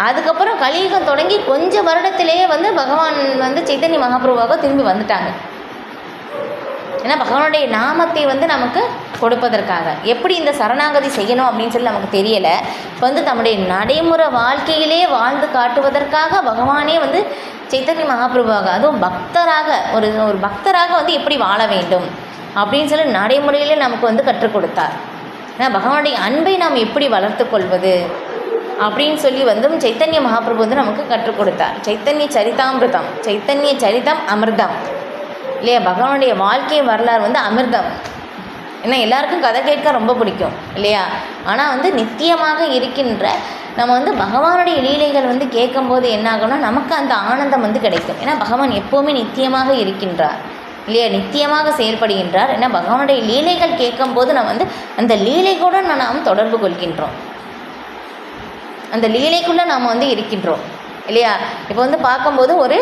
அதுக்கப்புறம் கலியுகம் தொடங்கி கொஞ்சம் வருடத்திலேயே வந்து பகவான் வந்து சைத்தன்ய மகாபிரபுவாக திரும்பி வந்துட்டாங்க. ஏன்னா பகவானுடைய நாமத்தை வந்து நமக்கு கொடுப்பதற்காக. எப்படி இந்த சரணாகதி செய்யணும் அப்படின்னு சொல்லி நமக்கு தெரியலை. இப்போ வந்து நம்முடைய நடைமுறை வாழ்க்கையிலே வாழ்ந்து காட்டுவதற்காக பகவானே வந்து சைத்தன்ய மகாபிரபுவாக, அதுவும் பக்தராக ஒரு பக்தராக வந்து எப்படி வாழ வேண்டும் அப்படின்னு சொல்லி நடைமுறையிலே நமக்கு வந்து கற்றுக் கொடுத்தார். ஏன்னா பகவானுடைய அன்பை நாம் எப்படி வளர்த்து கொள்வது அப்படின்னு சொல்லி வந்து சைத்தன்ய மகாபிரபு வந்து நமக்கு கற்றுக் கொடுத்தார். சைத்தன்ய சரிதாமிருதம், சைத்தன்ய சரிதம் அமிர்தம் இல்லையா. பகவானுடைய வாழ்க்கை வரலாறு வந்து அமிர்தம். ஏன்னா எல்லாருக்கும் கதை கேட்க ரொம்ப பிடிக்கும் இல்லையா. ஆனால் வந்து நித்தியமாக இருக்கின்ற நம்ம வந்து பகவானுடைய லீலைகள் வந்து கேட்கும்போது என்ன ஆகும்னா நமக்கு அந்த ஆனந்தம் வந்து கிடைக்கும். ஏன்னா பகவான் எப்போவுமே நித்தியமாக இருக்கின்றார் இல்லையா, நித்தியமாக செயல்படுகின்றார். ஏன்னா பகவானுடைய லீலைகள் கேட்கும்போது நம்ம வந்து அந்த லீலை கூட நாம் தொடர்பு கொள்கின்றோம், அந்த லீலைக்குள்ளே நாம் வந்து இருக்கின்றோம் இல்லையா. இப்போ வந்து பார்க்கும்போது ஒரு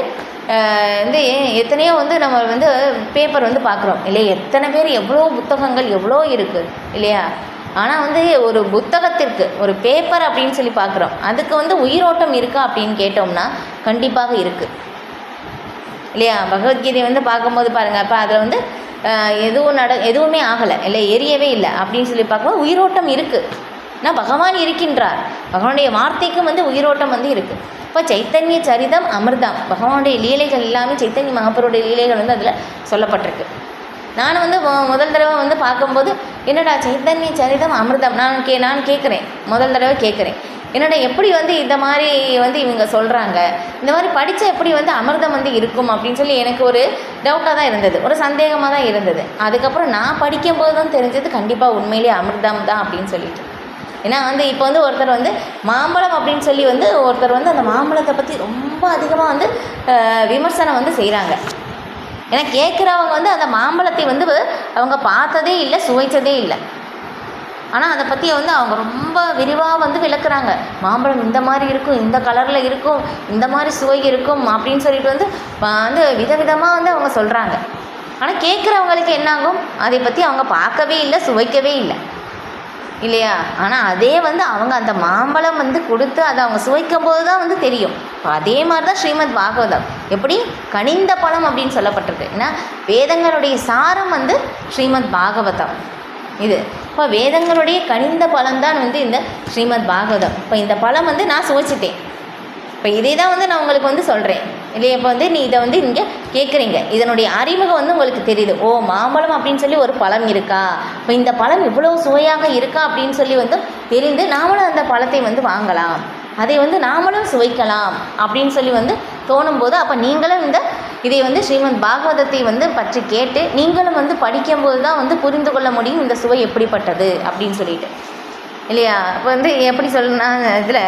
வந்து எத்தனையோ வந்து நம்ம வந்து பேப்பர் வந்து பார்க்குறோம் இல்லையா, எத்தனை பேர் எவ்வளோ புத்தகங்கள் எவ்வளோ இருக்குது இல்லையா. ஆனால் வந்து ஒரு புத்தகத்திற்கு ஒரு பேப்பர் அப்படின்னு சொல்லி பார்க்குறோம், அதுக்கு வந்து உயிரோட்டம் இருக்கா அப்படின்னு கேட்டோம்னா கண்டிப்பாக இருக்குது இல்லையா. பகவத்கீதை வந்து பார்க்கும்போது பாருங்கள், அப்போ அதில் வந்து எதுவுமே ஆகலை இல்லை, எரியவே இல்லை அப்படின்னு சொல்லி பார்க்கும்போது உயிரோட்டம் இருக்குது. ஆனால் பகவான் இருக்கின்றார், பகவானுடைய வார்த்தைக்கும் வந்து உயிரோட்டம் வந்து இருக்குது. இப்போ சைத்தன்ய சரிதம் அமிர்தம், பகவானுடைய லீலைகள் எல்லாமே சைத்தன்ய மகாபிரபுடைய லீலைகள் வந்து அதில் சொல்லப்பட்டிருக்கு. நானும் வந்து முதல் தடவை வந்து பார்க்கும்போது என்னடா சைத்தன்ய சரிதம் அமிர்தம் நான் கேட்குறேன், முதல் தடவை கேட்குறேன், என்னடா எப்படி வந்து இந்த மாதிரி வந்து இவங்க சொல்கிறாங்க, இந்த மாதிரி படித்தா எப்படி வந்து அமிர்தம் வந்து இருக்கும் அப்படின்னு சொல்லி எனக்கு ஒரு டவுட்டாக தான் இருந்தது, ஒரு சந்தேகமாக தான் இருந்தது. அதுக்கப்புறம் நான் படிக்கும்போது தான் தெரிஞ்சது கண்டிப்பாக உண்மையிலேயே அமிர்தம் தான் அப்படின்னு சொல்லிட்டு. ஏன்னா வந்து இப்போ வந்து ஒருத்தர் வந்து மாம்பழம் அப்படின்னு சொல்லி வந்து ஒருத்தர் வந்து அந்த மாம்பழத்தை பற்றி ரொம்ப அதிகமாக வந்து விமர்சனம் வந்து செய்கிறாங்க. ஏன்னா கேட்குறவங்க வந்து அந்த மாம்பழத்தை வந்து அவங்க பார்த்ததே இல்லை, சுவைச்சதே இல்லை. ஆனால் அதை பற்றி வந்து அவங்க ரொம்ப விரிவாக வந்து விளக்குறாங்க. மாம்பழம் இந்த மாதிரி இருக்கும், இந்த கலரில் இருக்கும், இந்த மாதிரி சுவை இருக்கும் அப்படின்னு சொல்லிட்டு வந்து விதவிதமாக வந்து அவங்க சொல்கிறாங்க. ஆனால் கேட்குறவங்களுக்கு என்னாகும், அதை பற்றி அவங்க பார்க்கவே இல்லை, சுவைக்கவே இல்லை இல்லையா. ஆனால் அதே வந்து அவங்க அந்த மாம்பழம் வந்து கொடுத்து அதை அவங்க சுவைக்கும் போது தான் வந்து தெரியும். இப்போ அதே மாதிரி தான் ஸ்ரீமத் பாகவதம் எப்படி கனிந்த பழம் அப்படின்னு சொல்லப்பட்டிருக்கு. ஏன்னா வேதங்களுடைய சாரம் வந்து ஸ்ரீமத் பாகவதம் இது. இப்போ வேதங்களுடைய கனிந்த பழம் தான் வந்து இந்த ஸ்ரீமத் பாகவதம். இப்போ இந்த பழம் வந்து நான் சுவைச்சிட்டேன். இப்போ இதே தான் வந்து நான் உங்களுக்கு வந்து சொல்கிறேன் இல்லையா. இப்போ வந்து நீ இதை வந்து இங்கே கேட்குறீங்க, இதனுடைய அறிமுகம் வந்து உங்களுக்கு தெரியுது. ஓ, மாம்பழம் அப்படின்னு சொல்லி ஒரு பழம் இருக்கா, இப்போ இந்த பழம் இவ்வளோ சுவையாக இருக்கா அப்படின்னு சொல்லி வந்து தெரிந்து நாமளும் அந்த பழத்தை வந்து வாங்கலாம், அதை வந்து நாமளும் சுவைக்கலாம் அப்படின்னு சொல்லி வந்து தோணும்போது, அப்போ நீங்களும் இதை வந்து ஸ்ரீமத் பாகவதத்தை வந்து பற்றி கேட்டு நீங்களும் வந்து படிக்கும்போது தான் வந்து புரிந்து கொள்ள முடியும் இந்த சுவை எப்படிப்பட்டது அப்படின்னு சொல்லிட்டு இல்லையா. இப்போ வந்து எப்படி சொல்லணும்னா, இதில்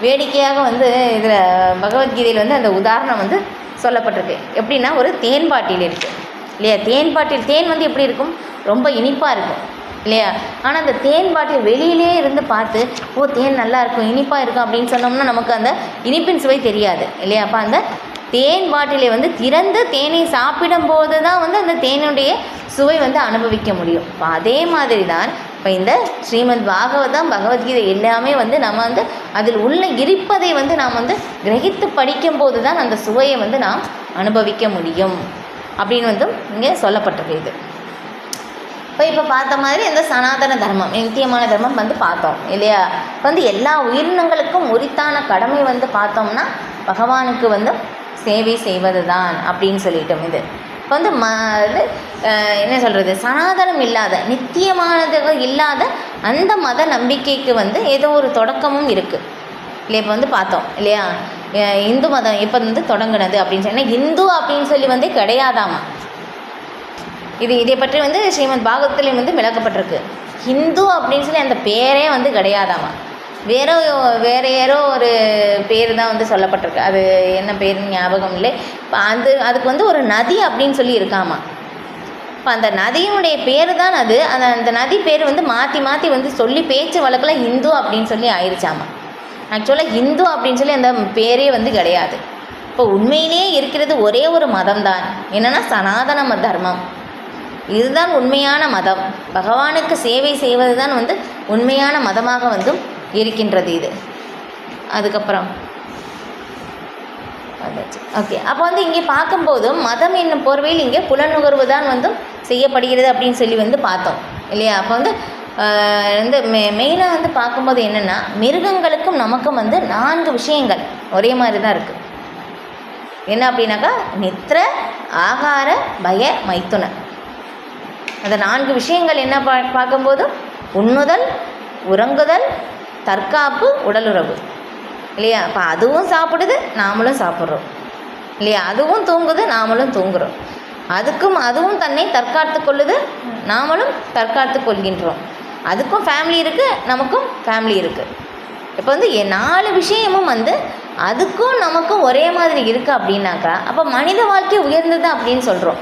வேடிக்கையாக வந்து இதில் பகவத்கீதையில் வந்து அந்த உதாரணம் வந்து சொல்லப்பட்டிருக்கு. எப்படின்னா, ஒரு தேன் பாட்டில் இருக்குது இல்லையா. தேன் பாட்டில் தேன் வந்து எப்படி இருக்கும், ரொம்ப இனிப்பாக இருக்கும் இல்லையா. ஆனால் அந்த தேன் பாட்டில் வெளியிலே இருந்து பார்த்து, ஓ தேன் நல்லா இருக்கும், இனிப்பாக இருக்கும் அப்படின்னு சொன்னோம்னா நமக்கு அந்த இனிப்பின் சுவை தெரியாது இல்லையா. அப்போ அந்த தேன் பாட்டிலை வந்து திறந்து தேனை சாப்பிடும்போது தான் வந்து அந்த தேனுடைய சுவை வந்து அனுபவிக்க முடியும். இப்போ அதே மாதிரி தான் இப்போ இந்த ஸ்ரீமத் பாகவதம் பகவத்கீதை எல்லாமே வந்து நம்ம வந்து அதில் உள்ள இருப்பதை வந்து நாம் வந்து கிரகித்து படிக்கும்போது தான் அந்த சுவையை வந்து நாம் அனுபவிக்க முடியும் அப்படின்னு வந்து இங்கே சொல்லப்பட்டிருக்கு. இது இப்போ பார்த்த மாதிரி இந்த சனாதன தர்மம், நித்தியமான தர்மம் வந்து பார்த்தோம் இல்லையா. இப்போ வந்து எல்லா உயிரினங்களுக்கும் உரித்தான கடமை வந்து பார்த்தோம்னா பகவானுக்கு வந்து சேவை செய்வது தான் அப்படின்னு சொல்லிட்டோம். இது இப்போ வந்து இது என்ன சொல்கிறது, சனாதனம் இல்லாத நித்தியமானது இல்லாத அந்த மத நம்பிக்கைக்கு வந்து ஏதோ ஒரு தொடக்கமும் இருக்குது இல்லையா. இப்போ வந்து பார்த்தோம் இல்லையா, இந்து மதம் இப்போ வந்து தொடங்கினது அப்படின்னு சொன்னா இந்து அப்படின்னு சொல்லி வந்து கிடையாதாமா. இதை பற்றி வந்து ஸ்ரீமத் பாகவதத்திலையும் வந்து விளக்கப்பட்டிருக்கு. ஹிந்து அப்படின்னு சொல்லி அந்த பேரே வந்து கிடையாதாமா. வேற யாரோ ஒரு பேர் தான் வந்து சொல்லப்பட்டிருக்கு. அது என்ன பேருன்னு ஞாபகம் இல்லை. இப்போ அதுக்கு வந்து ஒரு நதி அப்படின்னு சொல்லி இருக்காமா. இப்போ அந்த நதியினுடைய பேர் தான் அது. அந்த நதி பேர் வந்து மாற்றி மாற்றி வந்து சொல்லி பேச்சு வழக்கில் ஹிந்து அப்படின்னு சொல்லி ஆயிடுச்சாமா. ஆக்சுவலாக ஹிந்து அப்படின்னு சொல்லி அந்த பேரே வந்து கிடையாது. இப்போ உண்மையிலேயே இருக்கிறது ஒரே ஒரு மதம் தான், என்னென்னா சனாதன தர்மம். இதுதான் உண்மையான மதம். பகவானுக்கு சேவை செய்வது தான் வந்து உண்மையான மதமாக வந்து இருக்கின்றது இது. அதுக்கப்புறம் ஓகே. அப்போ வந்து இங்கே பார்க்கும்போதும் மதம் என்னும் போர்வையில் இங்கே புலனுகர்வு தான் வந்து செய்யப்படுகிறது அப்படின்னு சொல்லி வந்து பார்த்தோம் இல்லையா. அப்போ வந்து மெயினாக வந்து பார்க்கும்போது என்னென்னா, மிருகங்களுக்கும் நமக்கும் வந்து 4 விஷயங்கள் ஒரே மாதிரி தான் இருக்குது. என்ன அப்படின்னாக்கா, நித்திர, ஆகார, பய, மைத்துன. அந்த 4 விஷயங்கள் என்ன பார்க்கும்போது, உண்ணுதல், உறங்குதல், தற்காப்பு, உடலுறவு இல்லையா. அப்போ அதுவும் சாப்பிடுது, நாமளும் சாப்பிட்றோம் இல்லையா. அதுவும் தூங்குது, நாமளும் தூங்குகிறோம். அதுவும் தன்னை தற்காத்து கொள்ளுது, நாமளும் தற்காத்து கொள்கின்றோம். அதுக்கும் ஃபேமிலி இருக்குது, நமக்கும் ஃபேமிலி இருக்குது. இப்போ வந்து 4 விஷயமும் வந்து அதுக்கும் நமக்கும் ஒரே மாதிரி இருக்குது அப்படின்னாக்கா, அப்போ மனித வாழ்க்கை உயர்ந்தது அப்படின்னு சொல்கிறோம்.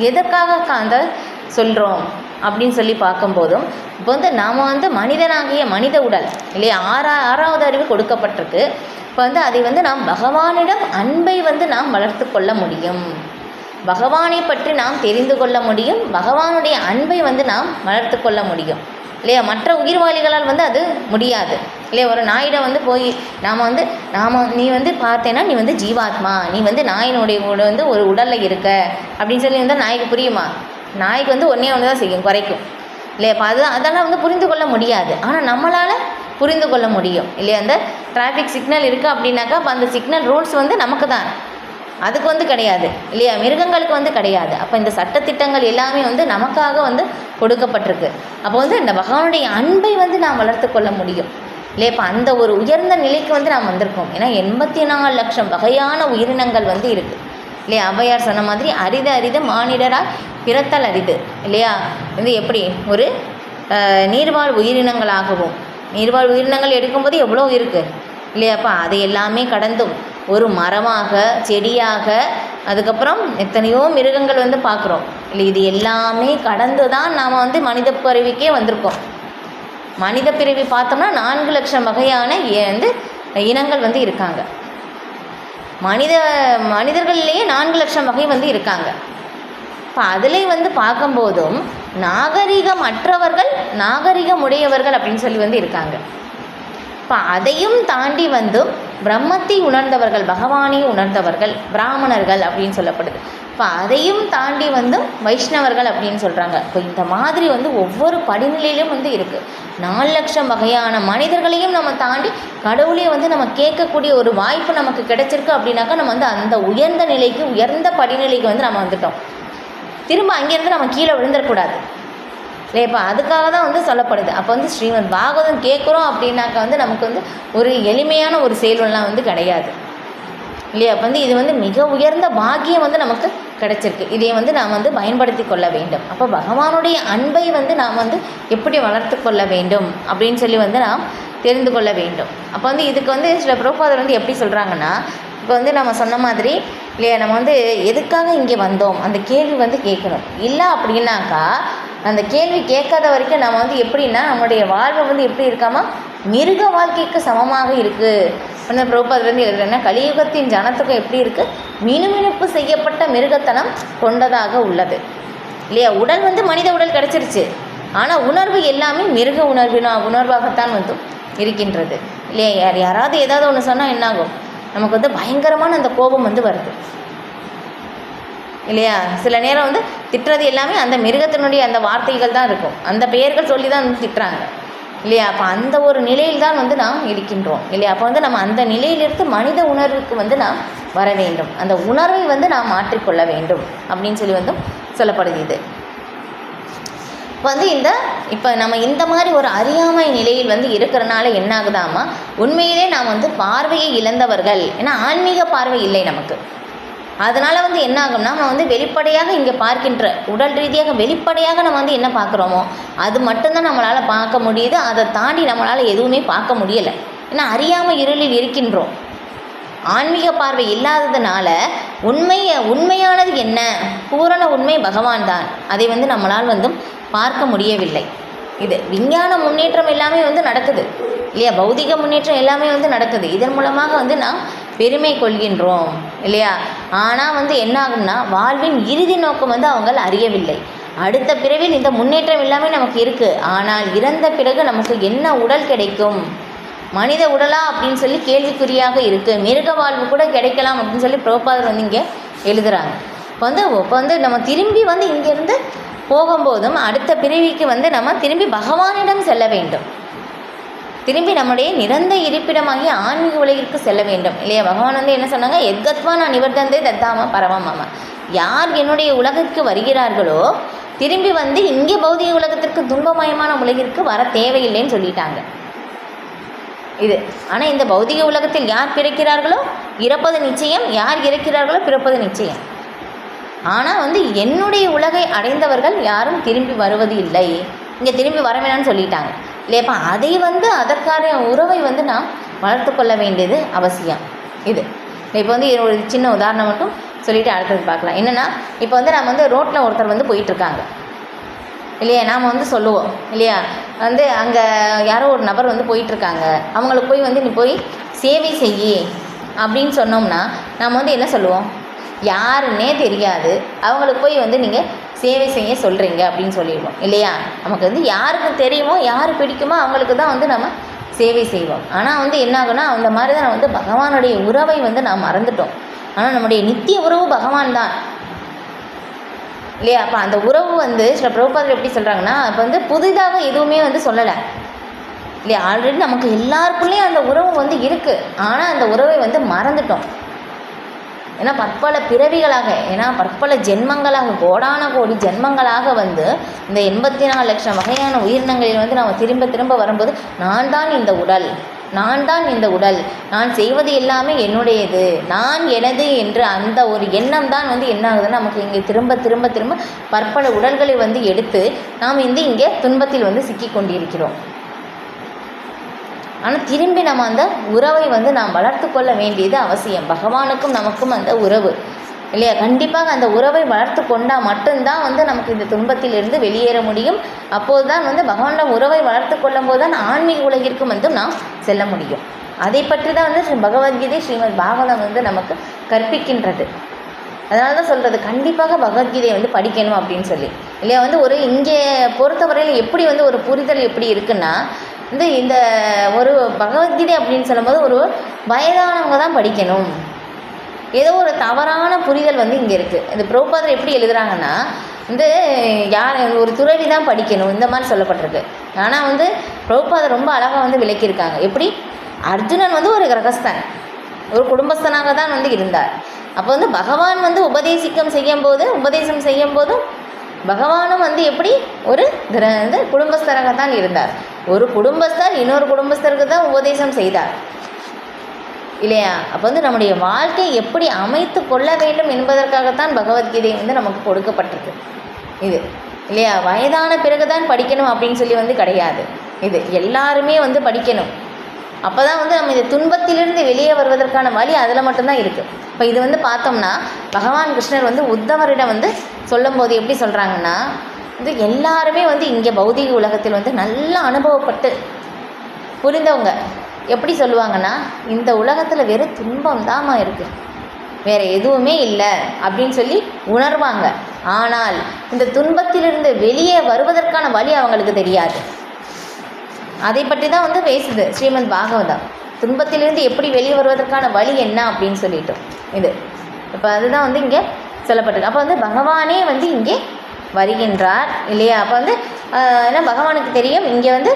எதற்காக அந்த சொல்கிறோம் அப்படின்னு சொல்லி பார்க்கும்போதும், இப்போ வந்து நாம் வந்து மனிதனாகிய மனித உடல் இல்லையா, ஆறாவது அறிவு கொடுக்கப்பட்டிருக்கு. இப்போ வந்து அதை வந்து நாம் பகவானிடம் அன்பை வந்து நாம் வளர்த்து கொள்ள முடியும், பகவானை பற்றி நாம் தெரிந்து கொள்ள முடியும், பகவானுடைய அன்பை வந்து நாம் வளர்த்து கொள்ள முடியும் இல்லையா. மற்ற உயிர்வாளிகளால் வந்து அது முடியாது இல்லையா. ஒரு நாயிடம் வந்து போய் நீ வந்து பார்த்தேன்னா நீ வந்து ஜீவாத்மா, நீ வந்து நாயினுடைய வந்து ஒரு உடலில் இருக்க அப்படின்னு சொல்லி இருந்தால் நாய்க்கு புரியுமா? நாய்க்கு வந்து ஒன்றே ஒன்று தான் செய்யும், குறைக்கும் இல்லையா. அப்போ அதெல்லாம் வந்து புரிந்து கொள்ள முடியாது. ஆனால் நம்மளால் புரிந்து கொள்ள முடியும் இல்லையா. அந்த டிராஃபிக் சிக்னல் இருக்குது அப்படின்னாக்கா, அப்போ அந்த சிக்னல் ரூல்ஸ் வந்து நமக்கு தான், அதுக்கு வந்து கிடையாது இல்லையா, மிருகங்களுக்கு வந்து கிடையாது. அப்போ இந்த சட்டத்திட்டங்கள் எல்லாமே வந்து நமக்காக வந்து கொடுக்கப்பட்டிருக்கு. அப்போ வந்து இந்த பகவானுடைய அன்பை வந்து நாம் வளர்த்து கொள்ள முடியும் இல்லையா. இப்போ அந்த ஒரு உயர்ந்த நிலைக்கு வந்து நாம் வந்திருக்கோம். ஏன்னா 84 லட்சம் வகையான உயிரினங்கள் வந்து இருக்குது இல்லையா. ஔவையார் சொன்ன மாதிரி அரிது மானிடரால் பிறத்தல் அரிது இல்லையா. வந்து எப்படி ஒரு நீர்வாழ் உயிரினங்களாகவும், நீர்வாழ் உயிரினங்கள் எடுக்கும்போது எவ்வளோ இருக்குது இல்லையா. அப்போ அதை எல்லாமே கடந்தும் ஒரு மரமாக, செடியாக, அதுக்கப்புறம் எத்தனையோ மிருகங்கள் வந்து பார்க்குறோம் இல்லை. இது எல்லாமே கடந்து தான் நாம் வந்து மனித பிறவிக்கே வந்திருக்கோம் மனித பிறவி பார்த்தோம்னா 4 லட்சம் வகையான வந்து இனங்கள் வந்து இருக்காங்க. மனிதர்கள்லேயே 4 லட்சம் வகை வந்து இருக்காங்க. இப்போ அதிலே வந்து பார்க்கும்போதும் நாகரிகமற்றவர்கள், நாகரிகமுடையவர்கள் அப்படின்னு சொல்லி வந்து இருக்காங்க. இப்போ அதையும் தாண்டி வந்து பிரம்மத்தை உணர்ந்தவர்கள், பகவானை உணர்ந்தவர்கள் பிராமணர்கள் அப்படின்னு சொல்லப்படுது. இப்போ அதையும் தாண்டி வந்து வைஷ்ணவர்கள் அப்படின்னு சொல்கிறாங்க. இப்போ இந்த மாதிரி வந்து ஒவ்வொரு படிநிலையிலும் வந்து இருக்குது. 4 லட்சம் வகையான மனிதர்களையும் நம்ம தாண்டி கடவுளையே வந்து நம்ம கேட்கக்கூடிய ஒரு வாய்ப்பு நமக்கு கிடைச்சிருக்கு அப்படின்னாக்கா நம்ம வந்து அந்த உயர்ந்த நிலைக்கு, உயர்ந்த படிநிலைக்கு வந்து நம்ம வந்துட்டோம். திரும்ப அங்கேருந்து நம்ம கீழே விழுந்துடக்கூடாது இல்லையப்பா. அதுக்காக தான் வந்து சொல்லப்படுது. அப்போ வந்து ஸ்ரீமத் பாகவதம் கேட்குறோம் அப்படின்னாக்கா வந்து நமக்கு வந்து ஒரு எளிமையான ஒரு செயல்லாம் வந்து கிடையாது இல்லையா. அப்போ வந்து இது வந்து மிக உயர்ந்த பாக்கியம் வந்து நமக்கு கிடைச்சிருக்கு. இதை வந்து நாம் வந்து பயன்படுத்தி கொள்ள வேண்டும். அப்போ பகவானுடைய அன்பை வந்து நாம் வந்து எப்படி வளர்த்து கொள்ள வேண்டும் அப்படின்னு சொல்லி வந்து நாம் தெரிந்து கொள்ள வேண்டும். அப்போ வந்து இதுக்கு வந்து சில பிரபுபாதர் வந்து எப்படி சொல்கிறாங்கன்னா, இப்போ வந்து நம்ம சொன்ன மாதிரி இல்லையா, நம்ம வந்து எதுக்காக இங்கே வந்தோம் அந்த கேள்வி வந்து கேட்கணும். இல்லை அப்படின்னாக்கா அந்த கேள்வி கேட்காத வரைக்கும் நம்ம வந்து எப்படின்னா நம்மளுடைய வாழ்வை வந்து எப்படி இருக்காமா, மிருக வாழ்க்கைக்கு சமமாக இருக்குது. அந்த பிரபுபாதர் வந்து எழுதுறேன்னா, கலியுகத்தின் ஜனத்துக்கும் எப்படி இருக்குது, மினுமினுப்பு செய்யப்பட்ட மிருகத்தனம் கொண்டதாக உள்ளது இல்லையா. உடல் வந்து மனித உடல் கிடச்சிருச்சு, ஆனால் உணர்வு எல்லாமே மிருக உணர்வாகத்தான் வந்து இருக்கின்றது இல்லையா. யாராவது ஏதாவது ஒன்று சொன்னால் என்னாகும், நமக்கு வந்து பயங்கரமான அந்த கோபம் வந்து வருது இல்லையா. சில நேரம் வந்து திட்டுறது எல்லாமே அந்த மிருகத்தினுடைய அந்த வார்த்தைகள் தான் இருக்கும், அந்த பெயர்கள் சொல்லி தான் வந்து திட்டுறாங்க இல்லையா. அப்போ அந்த ஒரு நிலையில் தான் வந்து நாம் இருக்கின்றோம் இல்லையா. அப்போ வந்து நம்ம அந்த நிலையிலிருந்து மனித உணர்வுக்கு வந்து நாம் வர வேண்டும், அந்த உணர்வை வந்து நாம் மாற்றிக்கொள்ள வேண்டும் அப்படின்னு சொல்லி வந்து சொல்லப்படுது. இது இப்போ வந்து இப்போ நம்ம இந்த மாதிரி ஒரு அறியாமை நிலையில் வந்து இருக்கிறனால என்ன ஆகுதாமா, உண்மையிலே நாம் வந்து பார்வையை இழந்தவர்கள். ஏன்னா ஆன்மீக பார்வை இல்லை நமக்கு. அதனால் வந்து என்ன ஆகும்னா, நம்ம வந்து வெளிப்படையாக இங்கே பார்க்கின்ற உடல் ரீதியாக வெளிப்படையாக நம்ம வந்து என்ன பார்க்குறோமோ அது மட்டும்தான் நம்மளால் பார்க்க முடியுது. அதை தாண்டி நம்மளால் எதுவுமே பார்க்க முடியலை. ஏன்னா அறியாமல் இருளில் இருக்கின்றோம். ஆன்மீக பார்வை இல்லாததுனால உண்மையானது என்ன, பூரண உண்மை பகவான் தான், அதை வந்து நம்மளால் வந்து பார்க்க முடியவில்லை. இது விஞ்ஞான முன்னேற்றம் எல்லாமே வந்து நடக்குது இல்லையா, பௌதிக முன்னேற்றம் எல்லாமே வந்து நடக்குது. இதன் மூலமாக வந்து நாம் பெருமை கொள்கின்றோம் இல்லையா. ஆனால் வந்து என்ன ஆகும்னா, வாழ்வின் இறுதி நோக்கம் வந்து அவங்க அறியவில்லை. அடுத்த பிறவில் இந்த முன்னேற்றம் எல்லாமே நமக்கு இருக்குது, ஆனால் இறந்த பிறகு நமக்கு என்ன உடல் கிடைக்கும், மனித உடலா அப்படின்னு சொல்லி கேள்விக்குறியாக இருக்குது. மிருக வாழ்வு கூட கிடைக்கலாம் அப்படின்னு சொல்லி பிரபுபாதர் வந்து இங்கே எழுதுகிறாங்க. இப்போ வந்து நம்ம திரும்பி வந்து இங்கேருந்து போகும்போதும் அடுத்த பிறவிக்கு வந்து நம்ம திரும்பி பகவானிடம் செல்ல வேண்டும், திரும்பி நம்முடைய நிரந்த இருப்பிடமாகிய ஆன்மீக உலகிற்கு செல்ல வேண்டும் இல்லையா. பகவான் வந்து என்ன சொன்னாங்க, எத்கத்வா நான் நிவர்த்தந்தே தத்தாம பரமமாமா. யார் என்னுடைய உலகிற்கு வருகிறார்களோ திரும்பி வந்து இங்கே பௌதிக உலகத்திற்கு துன்பமயமான உலகிற்கு வர தேவையில்லைன்னு சொல்லிட்டாங்க இது. ஆனால் இந்த பௌதிக உலகத்தில் யார் பிறக்கிறார்களோ இறப்பது நிச்சயம், யார் இறக்கிறார்களோ பிறப்பது நிச்சயம். ஆனால் வந்து என்னுடைய உலகை அடைந்தவர்கள் யாரும் திரும்பி வருவது இல்லை, இங்கே திரும்பி வர வேணான்னு சொல்லிட்டாங்க இல்லையப்பா. அதை வந்து அதற்கான உறவை வந்து நாம் வளர்த்து கொள்ள வேண்டியது அவசியம். இது இப்போ வந்து ஒரு சின்ன உதாரணம் மட்டும் சொல்லிவிட்டு அடுத்தது பார்க்கலாம். என்னென்னா, இப்போ வந்து நம்ம வந்து ரோட்டில் ஒருத்தர் வந்து போயிட்டுருக்காங்க இல்லையா, நாம் வந்து சொல்லுவோம் இல்லையா, வந்து அங்கே யாரோ ஒரு நபர் வந்து போயிட்டுருக்காங்க, அவங்களுக்கு போய் வந்து நீ போய் சேவை செய்யி அப்படின்னு சொன்னோம்னா நம்ம வந்து என்ன சொல்லுவோம், யாருன்னே தெரியாது அவங்களுக்கு போய் வந்து நீங்கள் சேவை செய்ய சொல்கிறீங்க அப்படின்னு சொல்லிடுவோம் இல்லையா. நமக்கு வந்து யாருக்கு தெரியுமோ யார் பிடிக்குமோ அவங்களுக்கு தான் வந்து நம்ம சேவை செய்வோம். ஆனால் வந்து என்ன ஆகுனா, அந்த மாதிரி தான் வந்து பகவானுடைய உறவை வந்து நாம் மறந்துட்டோம். ஆனால் நம்முடைய நித்திய உறவு பகவான் தான் இல்லையா. அப்போ அந்த உறவு வந்து சில பிரபுபாதர் எப்படி சொல்கிறாங்கன்னா, இப்போ வந்து புதிதாக எதுவுமே வந்து சொல்லலை இல்லையா. ஆல்ரெடி நமக்கு எல்லாருக்குள்ளேயும் அந்த உறவு வந்து இருக்குது, ஆனால் அந்த உறவை வந்து மறந்துட்டோம். ஏன்னா பற்பல பிறவிகளாக, ஏன்னா பற்பல ஜென்மங்களாக, கோடான கோடி ஜென்மங்களாக வந்து இந்த 84 லட்சம் வகையான உயிரினங்களில் வந்து நம்ம திரும்ப திரும்ப வரும்போது நான் தான் இந்த உடல், நான் தான் இந்த உடல், நான் செய்வது எல்லாமே என்னுடையது, நான் எனது என்று அந்த ஒரு எண்ணம் தான் வந்து என்ன ஆகுதுன்னா நமக்கு இங்கே திரும்ப திரும்ப திரும்ப பற்பல உடல்களை வந்து எடுத்து நாம் இங்கே துன்பத்தில் வந்து சிக்கி கொண்டிருக்கிறோம். ஆனால் திரும்பி நம்ம அந்த உறவை வந்து நாம் வளர்த்து கொள்ள வேண்டியது அவசியம். பகவானுக்கும் நமக்கும் அந்த உறவு இல்லையா? கண்டிப்பாக அந்த உறவை வளர்த்து கொண்டால் மட்டும்தான் வந்து நமக்கு இந்த துன்பத்திலிருந்து வெளியேற முடியும். அப்போது தான் வந்து பகவானிடம் உறவை வளர்த்து கொள்ளும் போது தான் ஆன்மீக உலகிற்கு வந்து நாம் செல்ல முடியும். அதை பற்றி தான் வந்து பகவத்கீதை ஸ்ரீமத் பாகவதம் வந்து நமக்கு கற்பிக்கின்றது. அதனால தான் சொல்கிறது, கண்டிப்பாக பகவத்கீதையை வந்து படிக்கணும் அப்படின்னு சொல்லி, இல்லையா? வந்து ஒரு இங்கே பொறுத்தவரையில் எப்படி வந்து ஒரு புரிதல் எப்படி இருக்குன்னா, வந்து இந்த ஒரு பகவத்கீதை அப்படின்னு சொல்லும்போது ஒரு வயதானவங்க தான் படிக்கணும், ஏதோ ஒரு தவறான புரிதல் வந்து இங்கே இருக்குது. இந்த பிரபுபாதர் எப்படி எழுதுகிறாங்கன்னா, வந்து யார் ஒரு துறவி தான் படிக்கணும் இந்த மாதிரி சொல்லப்பட்டிருக்கு. ஆனால் வந்து பிரபுபாதர் ரொம்ப அழகாக வந்து விளக்கியிருக்காங்க. எப்படி அர்ஜுனன் வந்து ஒரு கிரகஸ்தன், ஒரு குடும்பஸ்தனாக தான் வந்து இருந்தார். அப்போ வந்து பகவான் வந்து உபதேசம் செய்யும் போதும் பகவானும் வந்து எப்படி ஒரு வந்து குடும்பஸ்தராக தான் இருந்தார். ஒரு குடும்பஸ்தர் இன்னொரு குடும்பஸ்தருக்கு தான் உபதேசம் செய்தார், இல்லையா? அப்போ வந்து நம்முடைய வாழ்க்கையை எப்படி அமைத்து கொள்ள வேண்டும் என்பதற்காகத்தான் பகவத்கீதை வந்து நமக்கு கொடுக்கப்பட்டிருக்கு. இது இல்லையா? வயதான பிறகு தான் படிக்கணும் அப்படின்னு சொல்லி வந்து கிடையாது. இது எல்லாருமே வந்து படிக்கணும். அப்போ தான் வந்து நம்ம இந்த துன்பத்திலிருந்து வெளியே வருவதற்கான வழி அதில் மட்டும்தான் இருக்குது. இப்போ இது வந்து பார்த்தோம்னா பகவான் கிருஷ்ணர் வந்து உத்தவரிடம் வந்து சொல்லும்போது எப்படி சொல்கிறாங்கன்னா, இது எல்லாருமே வந்து இங்கே பௌதிக உலகத்தில் வந்து நல்லா அனுபவப்பட்டு புரிந்தவங்க எப்படி சொல்லுவாங்கன்னா, இந்த உலகத்தில் வெறும் துன்பம் தாம்மா இருக்குது, வேறு எதுவுமே இல்லை அப்படின்னு சொல்லி உணர்வாங்க. ஆனால் இந்த துன்பத்திலிருந்து வெளியே வருவதற்கான வழி அவங்களுக்கு தெரியாது. அதை பற்றி தான் வந்து பேசுது ஸ்ரீமத் பாகவதம். துன்பத்திலிருந்து எப்படி வெளியே வருவதற்கான வழி என்ன அப்படின்னு சொல்லிட்டு இது இப்போ அதுதான் வந்து இங்கே சொல்லப்பட்டிருக்கு. அப்போ வந்து பகவானே வந்து இங்கே வருகின்றார், இல்லையா? அப்போ வந்து ஏன்னா பகவானுக்கு தெரியும் இங்கே வந்து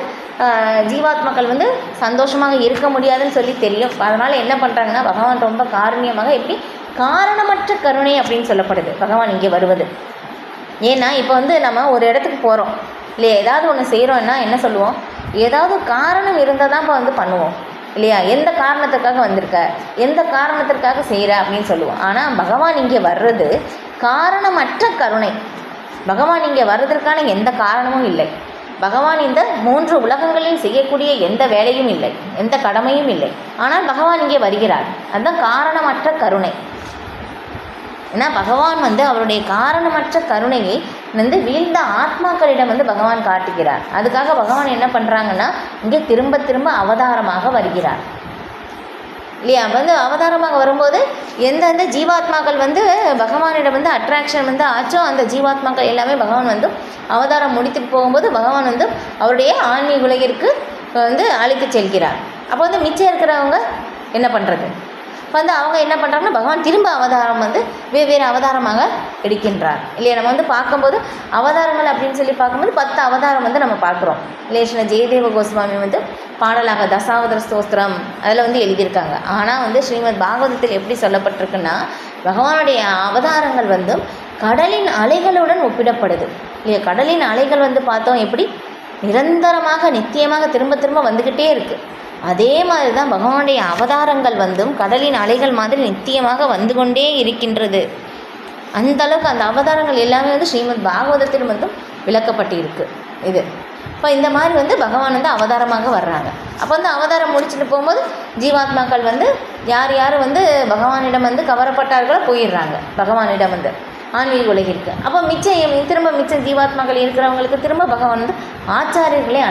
ஜீவாத்மாக்கள் வந்து சந்தோஷமாக இருக்க முடியாதுன்னு சொல்லி தெரியும். அதனால் என்ன பண்ணுறாங்கன்னா, பகவான் ரொம்ப காரணியமாக எப்படி காரணமற்ற கருணை அப்படின்னு சொல்லப்படுது பகவான் இங்கே வருவது. ஏன்னா இப்போ வந்து நம்ம ஒரு இடத்துக்கு போகிறோம், இல்லையா? ஏதாவது ஒன்று செய்கிறோன்னா என்ன சொல்லுவோம், ஏதாவது காரணம் இருந்தால் தான் இப்போ வந்து பண்ணுவோம், இல்லையா? எந்த காரணத்துக்காக வந்திருக்க, எந்த காரணத்திற்காக செய்கிற அப்படின்னு சொல்லுவோம். ஆனால் பகவான் இங்கே வர்றது காரணமற்ற கருணை. பகவான் இங்கே வர்றதற்கான எந்த காரணமும் இல்லை. பகவான் இந்த 3 உலகங்களில் செய்யக்கூடிய எந்த வேலையும் இல்லை, எந்த கடமையும் இல்லை. ஆனால் பகவான் இங்கே வருகிறார், அதுதான் காரணமற்ற கருணை. ஏன்னா பகவான் வந்து அவருடைய காரணமற்ற கருணையை வந்து வீழ்ந்த ஆத்மாக்களிடம் வந்து பகவான் காட்டுகிறார். அதுக்காக பகவான் என்ன பண்ணுறாங்கன்னா, இங்கே திரும்ப திரும்ப அவதாரமாக வருகிறார், இல்லையா? வந்து அவதாரமாக வரும்போது எந்தெந்த ஜீவாத்மாக்கள் வந்து பகவானிடம் வந்து அட்ராக்ஷன் வந்து ஆச்சோ அந்த ஜீவாத்மாக்கள் எல்லாமே பகவான் வந்து அவதாரம் முடித்துட்டு போகும்போது பகவான் வந்து அவருடைய ஆன்மீக உலகிற்கு வந்து அழைத்து செல்கிறார். அப்போ வந்து மிச்சம் இருக்கிறவங்க என்ன பண்ணுறது, வந்து அவங்க என்ன பண்ணுறாங்கன்னா, பகவான் திரும்ப அவதாரம் வந்து வெவ்வேறு அவதாரமாக எடுக்கின்றார், இல்லையா? நம்ம வந்து பார்க்கும்போது அவதாரங்கள் அப்படின்னு சொல்லி பார்க்கும்போது 10 அவதாரம் வந்து நம்ம பார்க்குறோம், இல்லையா? ஜெயதேவ கோஸ்வாமி வந்து பாடலாக தசாவதார ஸ்தோத்திரம் அதில் வந்து எழுதியிருக்காங்க. ஆனால் வந்து ஸ்ரீமத் பாகவதத்தில் எப்படி சொல்லப்பட்டிருக்குன்னா, பகவானுடைய அவதாரங்கள் வந்து கடலின் அலைகளுடன் ஒப்பிடப்படுது, இல்லையா? கடலின் அலைகள் வந்து பார்த்தோம் எப்படி நிரந்தரமாக நித்தியமாக திரும்ப திரும்ப வந்துக்கிட்டே இருக்குது. அதே மாதிரி தான் பகவானுடைய அவதாரங்கள் வந்தும் கடலின் அலைகள் மாதிரி நித்தியமாக வந்து கொண்டே இருக்கின்றது. அந்தளவுக்கு அந்த அவதாரங்கள் எல்லாமே வந்து ஸ்ரீமத் பாகவதத்தில் வந்து விளக்கப்பட்டு இருக்கு. இது இப்போ இந்த மாதிரி வந்து பகவான் வந்து அவதாரமாக வர்றாங்க. அப்போ வந்து அவதாரம் முடிச்சுட்டு போகும்போது ஜீவாத்மாக்கள் வந்து யார் யார் வந்து பகவானிடம் வந்து கவரப்பட்டார்களோ போயிடுறாங்க பகவானிடம் வந்து ஆன்மீக உலகிற்கு. அப்போ மிச்சம் ஜீவாத்மாக்கள் இருக்கிறவங்களுக்கு திரும்ப பகவான் வந்து ஆச்சாரியர்களை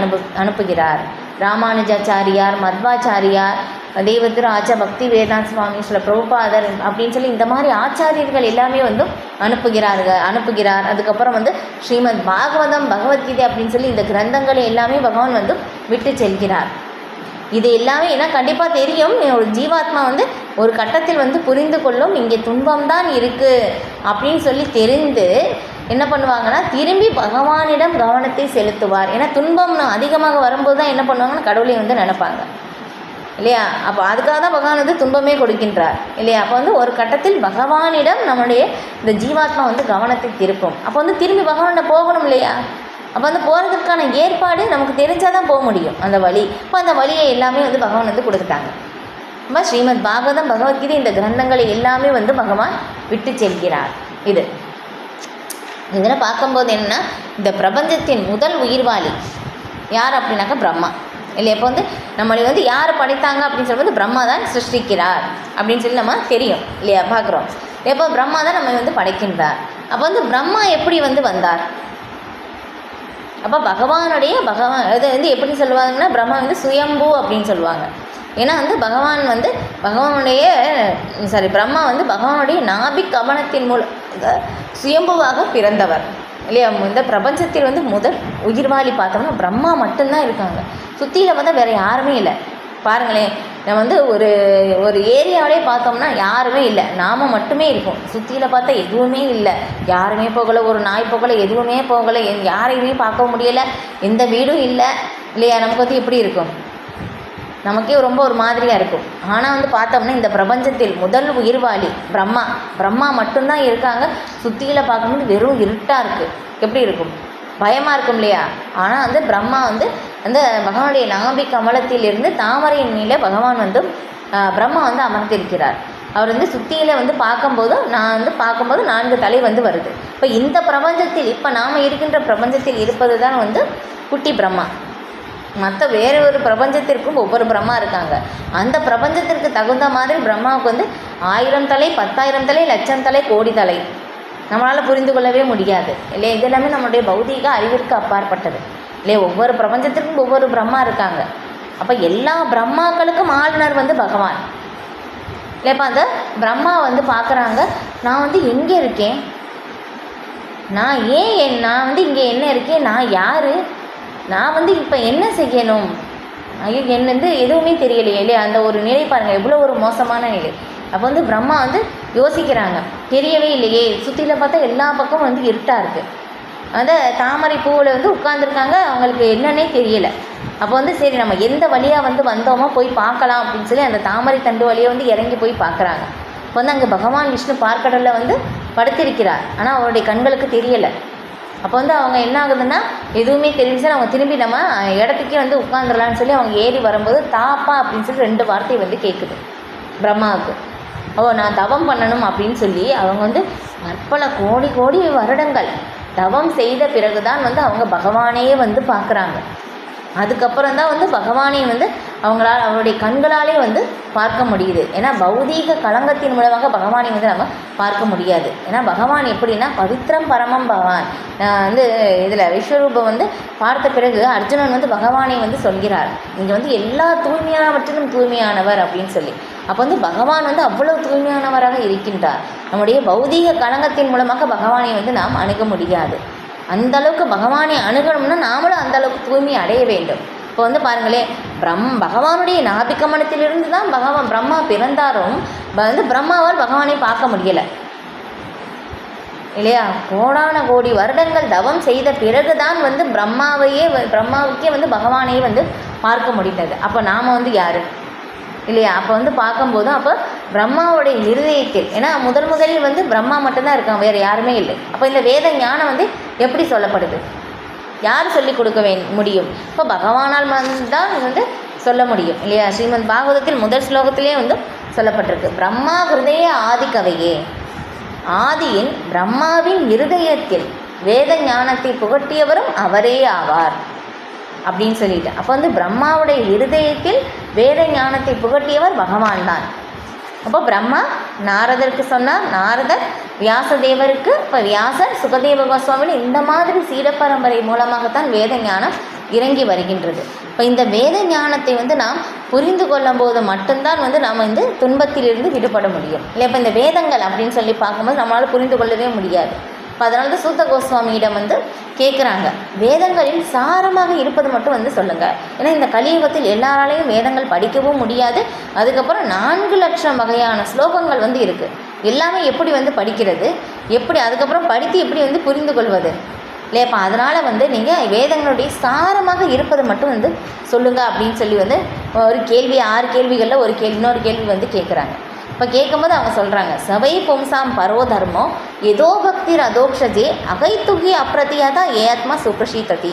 அனுப்புகிறார். ராமானுஜாச்சாரியார், மத்வாச்சாரியார், தேவத்திரு ஆச்சா, பக்தி வேதாந்த சுவாமி, சில பிரபுபாதர் அப்படின்னு சொல்லி இந்த மாதிரி ஆச்சாரியர்கள் எல்லாமே வந்து அனுப்புகிறார். அதுக்கப்புறம் வந்து ஸ்ரீமத் பாகவதம், பகவத்கீதை அப்படின்னு சொல்லி இந்த கிரந்தங்களை எல்லாமே பகவான் வந்து விட்டு செல்கிறார். இது எல்லாமே ஏன்னா கண்டிப்பாக தெரியும், ஒரு ஜீவாத்மா வந்து ஒரு கட்டத்தில் வந்து புரிந்து கொள்ளும் இங்கே துன்பம்தான் இருக்குது அப்படின்னு சொல்லி தெரிந்து என்ன பண்ணுவாங்கன்னா, திரும்பி பகவானிடம் கவனத்தை செலுத்துவார். ஏன்னா துன்பம் அதிகமாக வரும்போது தான் என்ன பண்ணுவாங்கன்னா, கடவுளை வந்து நினைப்பாங்க, இல்லையா? அப்போ அதுக்காக தான் பகவான் வந்து துன்பமே கொடுக்கின்றார், இல்லையா? அப்போ வந்து ஒரு கட்டத்தில் பகவானிடம் நம்மளுடைய இந்த ஜீவாத்மா வந்து கவனத்தை திருப்பும். அப்போ வந்து திரும்பி பகவானிட போகணும், இல்லையா? அப்போ வந்து போகிறதுக்கான ஏற்பாடு நமக்கு தெரிஞ்சால் தான் போக முடியும் அந்த வழி. இப்போ அந்த வழியை எல்லாமே வந்து பகவான் வந்து கொடுத்துட்டாங்க. இப்போ ஸ்ரீமத் பாகவதம், பகவத்கீதை இந்த கிரந்தங்களை எல்லாமே வந்து பகவான் விட்டு செல்கிறார். இதில் பார்க்கும்போது என்னென்னா, இந்த பிரபஞ்சத்தின் முதல் உயிர்வாளி யார் அப்படின்னாக்கா பிரம்மா, இல்லை? இப்போ வந்து நம்மளை வந்து யார் படைத்தாங்க அப்படின்னு சொல்லும்போது பிரம்மா தான் சிருஷ்டிக்கிறார் அப்படின்னு சொல்லி நம்ம தெரியும், இல்லையா? பார்க்குறோம். எப்போ பிரம்மா தான் நம்ம வந்து படைக்கின்றார். அப்போ வந்து பிரம்மா எப்படி வந்து வந்தார்? அப்போ பகவானுடைய இதை வந்து எப்படி சொல்லுவாங்கன்னா பிரம்மா வந்து சுயம்பு அப்படின்னு சொல்லுவாங்க. ஏன்னா வந்து பிரம்மா வந்து பகவானுடைய நாபிக் கமனத்தின் மூலம் சுயம்புவாக பிறந்தவர் இல்லையா. இந்த பிரபஞ்சத்தில் வந்து முதல் உயிர்வாளி பார்த்தோம்னா பிரம்மா மட்டும்தான் இருக்காங்க. சுற்றியில் வந்து வேறு யாருமே இல்லை. பாருங்களேன், நம்ம வந்து ஒரு ஏரியாவிலே பார்த்தோம்னா யாருமே இல்லை, நாம் மட்டுமே இருக்கோம். சுற்றியில் பார்த்தா எதுவுமே இல்லை, யாருமே போகலை, ஒரு நாய் போகலை, எதுவுமே போகலை, யாரையுமே பார்க்க முடியலை, எந்த வீடும் இல்லை இல்லையா. நமக்கு வந்து எப்படி இருக்கும்? நமக்கே ரொம்ப ஒரு மாதிரியாக இருக்கும். ஆனால் வந்து பார்த்தோம்னா இந்த பிரபஞ்சத்தில் முதல் உயிர்வாளி பிரம்மா மட்டும்தான் இருக்காங்க. சுற்றியில் பார்க்கும்போது வெறும் இருட்டாக இருக்குது. எப்படி இருக்கும்? பயமாக இருக்கும் இல்லையா. ஆனால் வந்து பிரம்மா வந்து அந்த பகவானுடைய நாபி கமலத்திலிருந்து தாமரையின் மேலே பகவான் வந்து பிரம்மா வந்து அமர்ந்திருக்கிறார். அவர் வந்து சுற்றியில் வந்து பார்க்கும்போது 4 தலை வந்து வருது. இப்போ இந்த பிரபஞ்சத்தில் இப்போ நாம் இருக்கின்ற பிரபஞ்சத்தில் இருப்பது தான் வந்து குட்டி பிரம்மா. மற்ற வேறு ஒரு பிரபஞ்சத்திற்கும் ஒவ்வொரு பிரம்மா இருக்காங்க. அந்த பிரபஞ்சத்திற்கு தகுந்த மாதிரி பிரம்மாவுக்கு வந்து 1000 தலை, 10,000 தலை, லட்சம் தலை, கோடி தலை நம்மளால் புரிந்து கொள்ளவே முடியாது இல்லையா. இது எல்லாமே நம்மளுடைய பௌதீக அறிவிற்கு அப்பாற்பட்டது இல்லையா. ஒவ்வொரு பிரபஞ்சத்திற்கும் ஒவ்வொரு பிரம்மா இருக்காங்க. அப்போ எல்லா பிரம்மாக்களுக்கும் ஆளுநர் வந்து பகவான் இல்லைப்பா. அந்த பிரம்மா வந்து பார்க்குறாங்க, நான் வந்து எங்கே இருக்கேன், நான் வந்து இங்கே என்ன இருக்கேன், நான் யார், நான் வந்து இப்போ என்ன செய்யணும், ஐயோ என்ன வந்து எதுவுமே தெரியலையே இல்லையா. அந்த ஒரு நிலை பாருங்கள், எவ்வளோ ஒரு மோசமான நிலை. அப்போ வந்து பிரம்மா வந்து யோசிக்கிறாங்க, தெரியவே இல்லையே, சுற்றியில் பார்த்தா எல்லா பக்கமும் வந்து இருட்டாக இருக்குது. அந்த தாமரை பூவில் வந்து உட்காந்துருக்காங்க, அவங்களுக்கு என்னன்னே தெரியலை. அப்போ வந்து சரி நம்ம எந்த வழியாக வந்து வந்தோமோ போய் பார்க்கலாம் அப்படின்னு சொல்லி அந்த தாமரை தண்டு வழியாக வந்து இறங்கி போய் பார்க்குறாங்க. இப்போ வந்து அங்கே பகவான் விஷ்ணு பார்க்கடலில் வந்து படுத்திருக்கிறார், ஆனால் அவருடைய கண்களுக்கு தெரியலை. அப்போ வந்து அவங்க என்ன ஆகுதுன்னா எதுவுமே தெரிஞ்சு அவங்க திரும்பி நம்ம இடத்துக்கே வந்து உட்காந்துடலான்னு சொல்லி அவங்க ஏறி வரும்போது தாப்பா அப்படின்னு சொல்லி 2 வார்த்தை வந்து கேட்குது பிரம்மாவுக்கு. நான் தவம் பண்ணணும் அப்படின்னு சொல்லி அவங்க வந்து பற்பல கோடி வருடங்கள் தவம் செய்த பிறகு தான் வந்து அவங்க பகவானையே வந்து பார்க்குறாங்க. அதுக்கப்புறம் தான் வந்து பகவானை வந்து அவங்களால் அவருடைய கண்களாலே வந்து பார்க்க முடியுது. ஏன்னா பௌதீக களங்கத்தின் மூலமாக பகவானை வந்து நம்ம பார்க்க முடியாது. ஏன்னா பகவான் எப்படின்னா பவித்ரம் பரமம் பகவான். வந்து இதில் விஸ்வரூபம் வந்து பார்த்த பிறகு அர்ஜுனன் வந்து பகவானை வந்து சொல்கிறார், நீங்கள் வந்து எல்லா தூய்மையானவற்றிலும் தூய்மையானவர் அப்படின்னு சொல்லி. அப்போ வந்து பகவான் வந்து அவ்வளவு தூய்மையானவராக இருக்கின்றார். நம்முடைய பௌதீக களங்கத்தின் மூலமாக பகவானை வந்து நாம் அணுக முடியாது. அந்தளவுக்கு பகவானை அணுகணும்னா நாமளும் அந்தளவுக்கு தூய்மை அடைய வேண்டும். இப்போ வந்து பாருங்களேன், பகவானுடைய நாபிகமனத்திலிருந்து தான் பிரம்மா பிறந்தாரும் வந்து பிரம்மாவால் பகவானை பார்க்க முடியலை இல்லையா. கோடான கோடி வருடங்கள் தவம் செய்த பிறகு தான் வந்து பிரம்மாவுக்கே வந்து பகவானையே வந்து பார்க்க முடிந்தது. அப்போ நாம் வந்து யார் இல்லையா. அப்போ வந்து பார்க்கும்போதும் அப்போ பிரம்மாவுடைய இருதயத்தில், ஏன்னா முதலில் வந்து பிரம்மா மட்டும்தான் இருக்காங்க, வேறு யாருமே இல்லை. அப்போ இந்த வேத ஞானம் வந்து எப்படி சொல்லப்படுது, யார் சொல்லிக் கொடுக்க முடியும்? இப்போ பகவானால் தான் வந்து சொல்ல முடியும் இல்லையா. ஸ்ரீமத் பாகவதத்தில் முதல் ஸ்லோகத்திலே வந்து சொல்லப்பட்டிருக்கு, பிரம்மா ஹிருதய ஆதிகவையே, ஆதியின் பிரம்மாவின் இருதயத்தில் வேத ஞானத்தை புகட்டியவரும் அவரே ஆவார் அப்படின்னு சொல்லிட்டு. அப்போ வந்து பிரம்மாவுடைய இருதயத்தில் வேத ஞானத்தை புகட்டியவர் பகவான் தான். அப்போ பிரம்மா நாரதருக்கு சொன்னார், நாரதர் வியாசதேவருக்கு, இப்போ வியாசர் சுகதேவ கோஸ்வாமி, இந்த மாதிரி சீட பரம்பரை மூலமாகத்தான் வேத ஞானம் இறங்கி வருகின்றது. இப்போ இந்த வேத ஞானத்தை வந்து நாம் புரிந்து கொள்ளும் போது மட்டும்தான் வந்து நாம் இந்த துன்பத்திலிருந்து விடுபட முடியும் இல்லை. இப்போ இந்த வேதங்கள் அப்படின்னு சொல்லி பார்க்கும்போது நம்மளால் புரிந்து கொள்ளவே முடியாது. இப்போ அதனால தான் சூத்த கோஸ்வாமியிடம் வந்து கேட்குறாங்க, வேதங்களில் சாரமாக இருப்பது மட்டும் வந்து சொல்லுங்கள். ஏன்னா இந்த கலியுகத்தில் எல்லாராலையும் வேதங்கள் படிக்கவும் முடியாது. அதுக்கப்புறம் 4 லட்சம் வகையான ஸ்லோகங்கள் வந்து இருக்குது. எல்லாமே எப்படி வந்து படிக்கிறது, எப்படி அதுக்கப்புறம் படித்து எப்படி வந்து புரிந்து கொள்வது இல்லையப்பா. அதனால் வந்து நீங்கள் வேதங்களுடைய சாரமாக இருப்பது மட்டும் வந்து சொல்லுங்கள் அப்படின்னு சொல்லி வந்து ஒரு கேள்வி 6 கேள்விகளில் இன்னொரு கேள்வி வந்து கேட்குறாங்க. இப்போ கேட்கும்போது அவங்க சொல்கிறாங்க, சவை பும்சாம் பரோ தர்மோ ஏதோ பக்திர் அதோக்ஷஜே அகைத்துகி அப்பிரதியாதா ஏத்மா சுப்ரஷீததி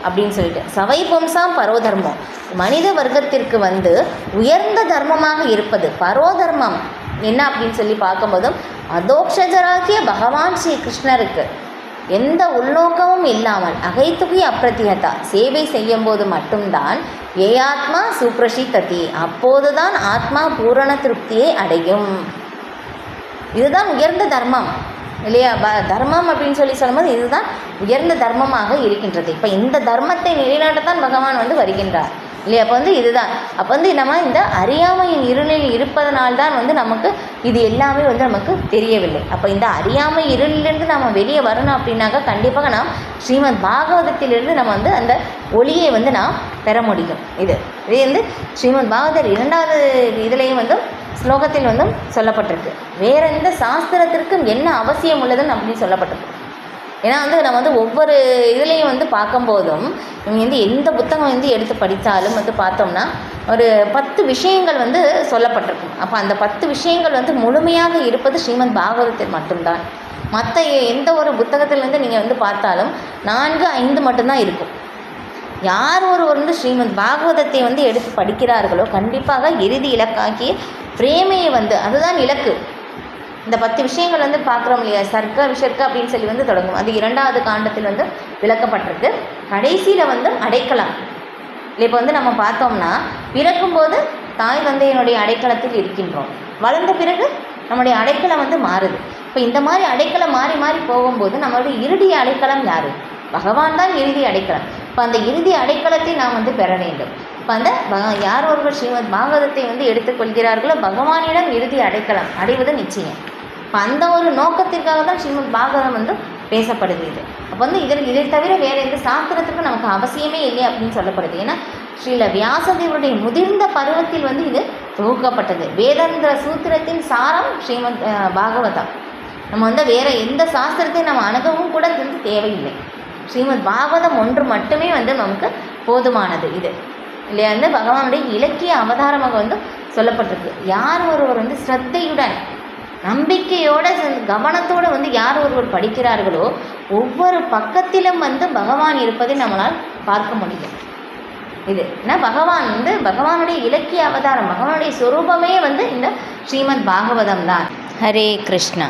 அப்படின்னு சொல்லிட்டு, சவை பும்சாம் பரோ தர்மம், மனித வர்க்கத்திற்கு வந்து உயர்ந்த தர்மமாக இருப்பது பரோதர்மம் என்ன அப்படின்னு சொல்லி பார்க்கும்போதும் அதோக்ஷஜராகிய பகவான் ஸ்ரீ கிருஷ்ணருக்கு எந்த உள்நோக்கமும் இல்லாமல் அகைத்துகி அப்பிரத்தியதா சேவை செய்யும் போது மட்டும்தான் ஏ ஆத்மா சுப்ரஷிததி, அப்போதுதான் ஆத்மா பூரண திருப்தியை அடையும். இதுதான் உயர்ந்த தர்மம் இல்லையா? தர்மம் அப்படின்னு சொல்லும்போது இதுதான் உயர்ந்த தர்மமாக இருக்கின்றது. இப்போ இந்த தர்மத்தை நிலைநாட்டத்தான் பகவான் வருகின்றார் இல்லையா? அப்போ இதுதான். அப்போ நம்ம இந்த அறியாமையின் இருளில் இருப்பதனால்தான் நமக்கு இது எல்லாமே நமக்கு தெரியவில்லை. அப்போ இந்த அறியாமை இருளிலிருந்து நம்ம வெளியே வரணும் அப்படின்னாக்கா கண்டிப்பாக நாம் ஸ்ரீமத் பாகவதத்திலிருந்து நம்ம அந்த ஒளியை நாம் பெற முடியும். இதே ஸ்ரீமத் பாகவதர் 2வது இதுலேயும் ஸ்லோகத்தில் சொல்லப்பட்டிருக்கு. வேற எந்த சாஸ்திரத்திற்கும் என்ன அவசியம் உள்ளதுன்னு அப்படின்னு சொல்லப்பட்டிருக்கு. ஏன்னா நம்ம ஒவ்வொரு இதுலேயும் பார்க்கும்போதும் எந்த புத்தகம் எடுத்து படித்தாலும் பார்த்தோம்னா ஒரு 10 விஷயங்கள் சொல்லப்பட்டிருக்கும். அப்போ அந்த 10 விஷயங்கள் முழுமையாக இருப்பது ஸ்ரீமத் பாகவதத்தில் மட்டும்தான். மற்ற எந்த ஒரு புத்தகத்திலேருந்து நீங்கள் பார்த்தாலும் 4-5 மட்டும்தான் இருக்கும். யார் ஒருவர் ஸ்ரீமத் பாகவதத்தை எடுத்து படிக்கிறார்களோ கண்டிப்பாக இறுதி இலக்காக்கிய பிரேமையை அதுதான் இலக்கு. இந்த 10 விஷயங்கள் பார்க்குறோம் இல்லையா? சர்க்க விஷர்க்க அப்படின்னு சொல்லி தொடங்கும். அது 2வது காண்டத்தில் விளக்கப்பட்டிருக்கு. கடைசியில் அடைக்கலம் இல்லை. இப்போ நம்ம பார்த்தோம்னா பிறக்கும்போது தாய் தந்தையினுடைய அடைக்கலத்தில் இருக்கின்றோம். வளர்ந்த பிறகு நம்முடைய அடைக்கலம் மாறுது. இப்போ இந்த மாதிரி அடைக்கலம் மாறி மாறி போகும்போது நம்மளுடைய இறுதி அடைக்கலம் யார்? பகவான் தான் இறுதி அடைக்கலம். இப்போ அந்த இறுதி அடைக்கலத்தை நாம் பெற வேண்டும். இப்போ யார் ஒருவர் ஸ்ரீமத் பாகவதத்தை எடுத்துக்கொள்கிறார்களோ பகவானிடம் இறுதி அடைக்கலம் அடைவது நிச்சயம். இப்போ அந்த ஒரு நோக்கத்திற்காக தான் ஸ்ரீமத் பாகவதம் பேசப்படுது. இது அப்போ இதை தவிர வேறு எந்த சாஸ்திரத்துக்கும் நமக்கு அவசியமே இல்லை அப்படின்னு சொல்லப்படுது. ஏன்னா ஸ்ரீல வியாசதேவருடைய முதிர்ந்த பருவத்தில் இது தொகுக்கப்பட்டது. வேதாந்திர சூத்திரத்தின் சாரம் ஸ்ரீமத் பாகவதம். நம்ம வேறு எந்த சாஸ்திரத்தையும் நம்ம அணுகவும் கூட தேவையில்லை. ஸ்ரீமத் பாகவதம் ஒன்று மட்டுமே நமக்கு போதுமானது. இது இல்லையா? பகவானுடைய இலக்கிய அவதாரமாக சொல்லப்பட்டிருக்கு. யார் ஒருவர் ஸ்ரத்தையுடன் நம்பிக்கையோட கவனத்தோடு யார் ஒருவர் படிக்கிறார்களோ ஒவ்வொரு பக்கத்திலும் பகவான் இருப்பதை நம்மளால் பார்க்க முடியும். இது ஏன்னா பகவான் பகவானுடைய இலக்கிய அவதாரம், பகவானுடைய சொரூபமே இந்த ஸ்ரீமத் பாகவதம் தான். ஹரே கிருஷ்ணா.